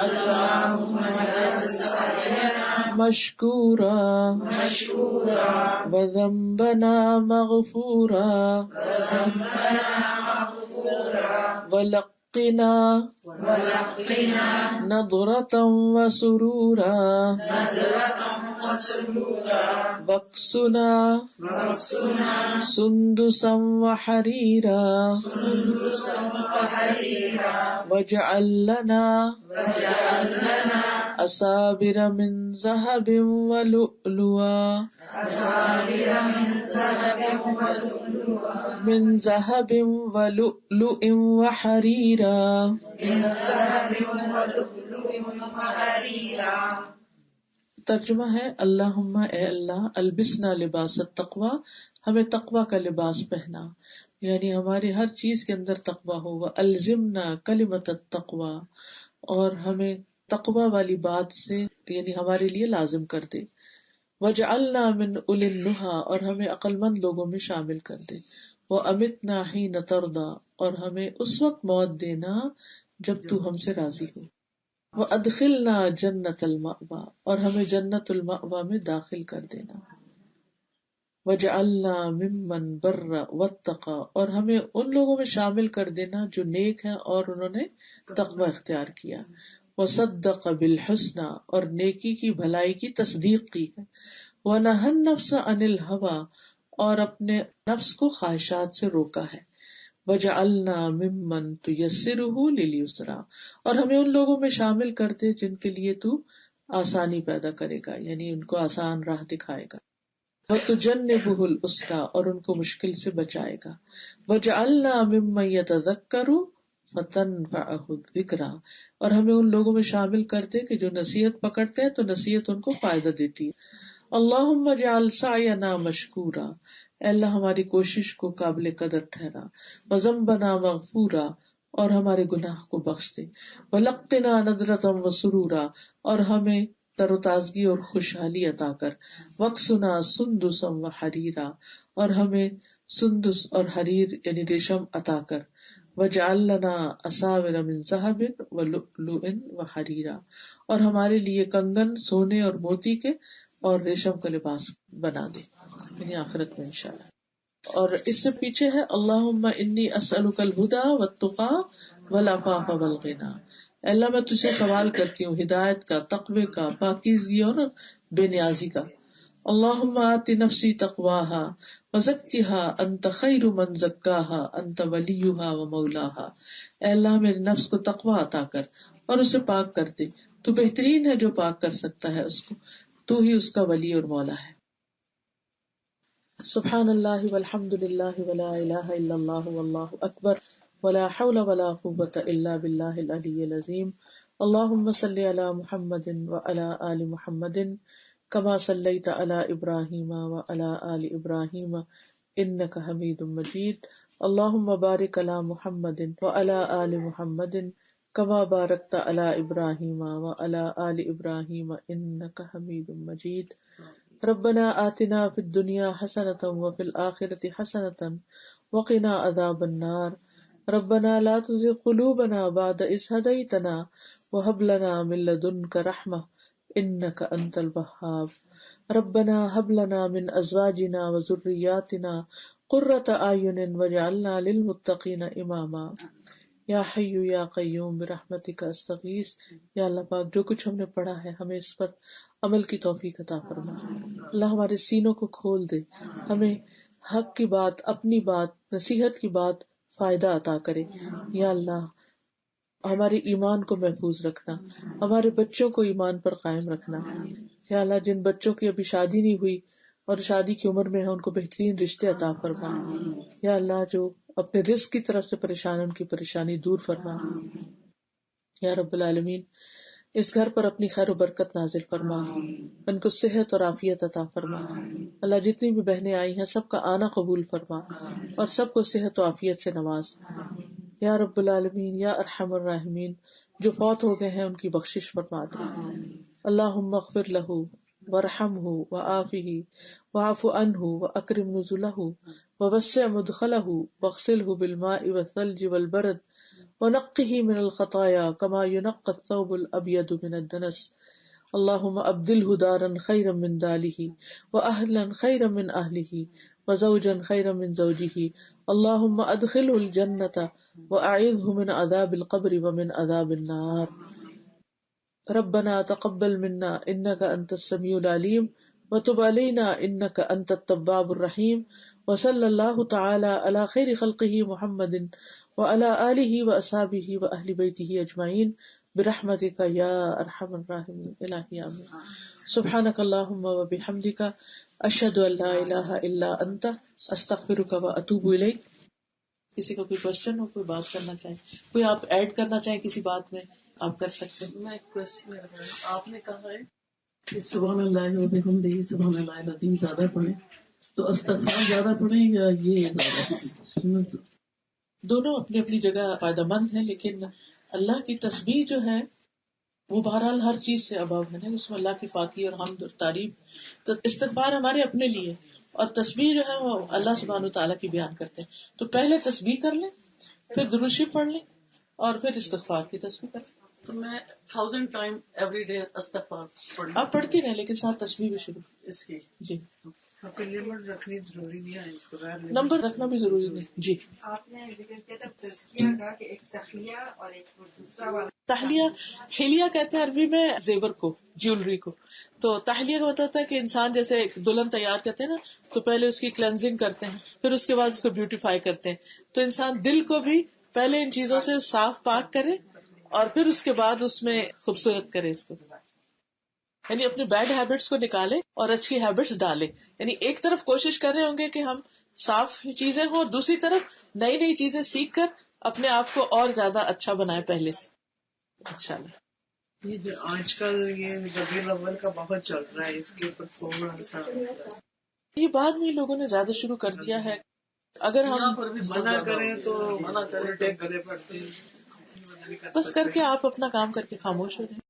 اللهم اجعل سعينا مشكورا مشكورا وذنبنا مغفورا وذنبنا مغفورا ولقنا ولقنا نضرة وسرورا نذرة وسرورا واكسنا واكسنا سندسا وحريرا سندسا وحريرا واجعل لنا واجعل لنا أسابر من ذهب ولؤلؤا أساور من ذهب ولؤلؤا من ذهب ولؤلؤ وحريرا من ذهب ولؤلؤ وحريرا. ترجمہ ہے اللہم اے اللہ البسنا لباس التقوی ہمیں تقوی کا لباس پہنا، یعنی ہماری ہر چیز کے اندر تقوی ہو، الزمنا کلمۃ التقوی اور ہمیں تقوی والی بات سے یعنی ہمارے لیے لازم کر دے، وجعلنا من اولی النہی اور ہمیں عقل مند لوگوں میں شامل کر دے، وامتنا حین ترضی اور ہمیں اس وقت موت دینا جب تو ہم سے راضی ہو، وادخلنا جنت المأوی اور ہمیں جنت المأوی میں داخل کر دینا، وجعلنا ممن بر واتقى اور ہمیں ان لوگوں میں شامل کر دینا جو نیک ہیں اور انہوں نے تقوی اختیار کیا، وصدق بالحسنى اور نیکی کی بھلائی کی تصدیق کی ہے، ونهى النفس عن الهوى اور اپنے نفس کو خواہشات سے روکا ہے، وجعلنا ممن تيسره لليسرى اور ہمیں ان لوگوں میں شامل کر دے جن کے لیے تو آسانی پیدا کرے گا، یعنی ان کو آسان راہ دکھائے گا، وتجنبه العسرى اور ان کو مشکل سے بچائے گا، وجعلنا ممن يتذكر فتنفعه الذکرى اور ہمیں ان لوگوں میں شامل کر دے کہ جو نصیحت پکڑتے ہیں تو نصیحت ان کو فائدہ دیتی ہے، اللہم اجعل سعینا مشکورا اے اللہ ہماری کوشش کو قابل قدر ٹھہرا، وذنبنا مغفورا اور ہمارے گناہ کو بخش دے، ولقنا نضرۃ وسرورا اور ہمیں تر و تازگی اور خوشحالی عطا کر، وقسنا سندسا وحریرا اور ہمیں سندس اور حریر یعنی ریشم عطا کر، وجعل لنا اساور من ذهب ولؤلؤ وحریرا اور ہمارے لیے کنگن سونے اور موتی کے اور ریشم کا لباس بنا دے، یعنی آخرت میں انشاءاللہ۔ اور اس سے پیچھے ہے اللہم انی اسألک الہدی والتقی والعفاف والغنی، اللہ میں تجھے سوال کرتی ہوں ہدایت کا، تقوی کا، پاکیزگی اور بے نیازی کا، اللہم آت نفسی تقواہا وزکھا انت خیر من زکاہا انت ولیہا ومولاہا، اے اللہ میرے نفس کو تقوی عطا کر اور اسے پاک کر دے، تو بہترین ہے جو پاک کر سکتا ہے اس کو، تو ہی اس کا ولی اور مولا ہے۔ سبحان اللہ والحمد للہ ولا الہ الا اللہ واللہ اکبر ولا حول ولا قوة الا باللہ العلی العظیم۔ اللهم صل على محمد وعلى آل محمد كما صليت على إبراهيم وعلى آل إبراهيم إنك حميد مجيد. اللهم بارك على محمد وعلى آل محمد كما باركت على إبراهيم وعلى آل إبراهيم إنك حميد مجيد. ربنا آتنا في الدنيا حسنة وفي الآخرة حسنة وقنا عذاب النار. ربنا لا تزغ قلوبنا بعد إذ هديتنا وهب لنا من لدنك رحمة إنك أنت الوهاب. ربنا هب لنا من أزواجنا وذرياتنا قرة أعين واجعلنا للمتقين إماما. یا حی یا قیوم برحمتک استغیث. یا اللہ پاک جو کچھ ہم نے پڑھا ہے ہمیں اس پر عمل کی توفیق عطا فرما. اللہ ہمارے سینوں کو کھول دے، ہمیں حق کی بات، اپنی بات، نصیحت کی بات فائدہ عطا کرے. یا اللہ ہمارے ایمان کو محفوظ رکھنا، ہمارے بچوں کو ایمان پر قائم رکھنا. یا اللہ جن بچوں کی ابھی شادی نہیں ہوئی اور شادی کی عمر میں ہے ان کو بہترین رشتے عطا فرما. یا اللہ جو اپنے رزق کی طرف سے پریشان ان کی پریشانی دور فرما. یا رب العالمین اس گھر پر اپنی خیر و برکت نازل فرما، ان کو صحت اور عافیت عطا فرما. اللہ جتنی بھی بہنیں آئی ہیں سب کا آنا قبول فرما اور سب کو صحت و عافیت سے نواز. یا رب العالمین یا ارحم الراحمین جو فوت ہو گئے ہیں ان کی بخشش فرما دے. اللہم اغفر لہ وارحمہ وعافہ واعف عنہ واکرم نزلہ ووسع مدخلہ واغسلہ بالماء والثلج والبرد ونقه من الخطايا كما ينقى الثوب الأبيض من الدنس. اللهم أبدله دارا خيرا من داره وأهلا خيرا من أهله وزوجا خيرا من زوجه. اللهم أدخله الجنة وأعذه من عذاب القبر ومن عذاب النار. ربنا تقبل منا إنك أنت السميع العليم وتب علينا إنك أنت التواب الرحيم. وصلى الله تعالى على خير خلقه محمد وعلى آله وأصحابه وأهل بيته أجمعين برحمتك يا أرحم الراحمين. إلهي آمين. سبحانك اللهم وبحمدك أشهد أن لا إله إلا أنت أستغفرك وأتوب إليك. کسی کا کوئی کوشچن ہو، کوئی بات کرنا چاہے، کوئی آپ ایڈ کرنا چاہیں کسی بات میں آپ کر سکتے ہیں. میں ایک کوشچن کر رہا ہوں. آپ نے کہا ہے کہ سبحان اللہ و بحمدہ سبحان اللہ العظیم زیادہ پڑھیں، تو استغفار زیادہ پڑھیں یا یہ زیادہ؟ دونوں اپنی اپنی جگہ فائدہ مند ہیں، لیکن اللہ کی تسبیح جو ہے وہ بہرحال ہر چیز سے ابو ہے نا، اس میں اللہ کی پاکی اور حمد اور تعریف. تو استغفار ہمارے اپنے لیے اور تسبیح جو ہے وہ اللہ سبحانہ وتعالیٰ کی بیان کرتے ہیں. تو پہلے تسبیح کر لیں، پھر درود شریف پڑھ لیں اور پھر استغفار کی تسبیح کر لیں. تو میں 1000 ٹائم ایوری ڈے استغفار پڑھوں؟ آپ پڑھتی رہیں لیکن ساتھ تسبیح بھی شروع. اس کی جی کوئی لمٹ رکھنی ضروری نہیں ہے، نمبر رکھنا بھی ضروری نہیں. جی آپ نے ذکر کیا تھا تزکیہ کا کہ ایک تخلیہ اور ایک دوسرا والا. تحلیہ، حلیہ کہتے ہیں عربی میں زیور کو، جیولری کو. تو تحلیہ کا مطلب ہے کہ انسان جیسے ایک دلہن تیار کرتے ہیں نا، تو پہلے اس کی کلینزنگ کرتے ہیں، پھر اس کے بعد اس کو بیوٹیفائی کرتے ہیں. تو انسان دل کو بھی پہلے ان چیزوں سے صاف پاک کرے اور پھر اس کے بعد اس میں خوبصورت کرے اس کو. یعنی اپنی بیڈ ہیبٹس کو نکالے اور اچھی ہیبٹس ڈالے. یعنی ایک طرف کوشش کر رہے ہوں گے کہ ہم صاف چیزیں ہوں اور دوسری طرف نئی نئی چیزیں سیکھ کر اپنے آپ کو اور زیادہ اچھا بنائے پہلے سے انشاءاللہ. یہ جو آج کل یہ ربیع الاول کا بہت چل رہا ہے، اس کے اوپر تھوڑا سا یہ بعد میں لوگوں نے زیادہ شروع کر دیا ہے. اگر ہم منع کریں تو منع کریں گلے پڑتے ہیں. بس کر کے آپ اپنا کام کر کے خاموش ہو رہے ہیں.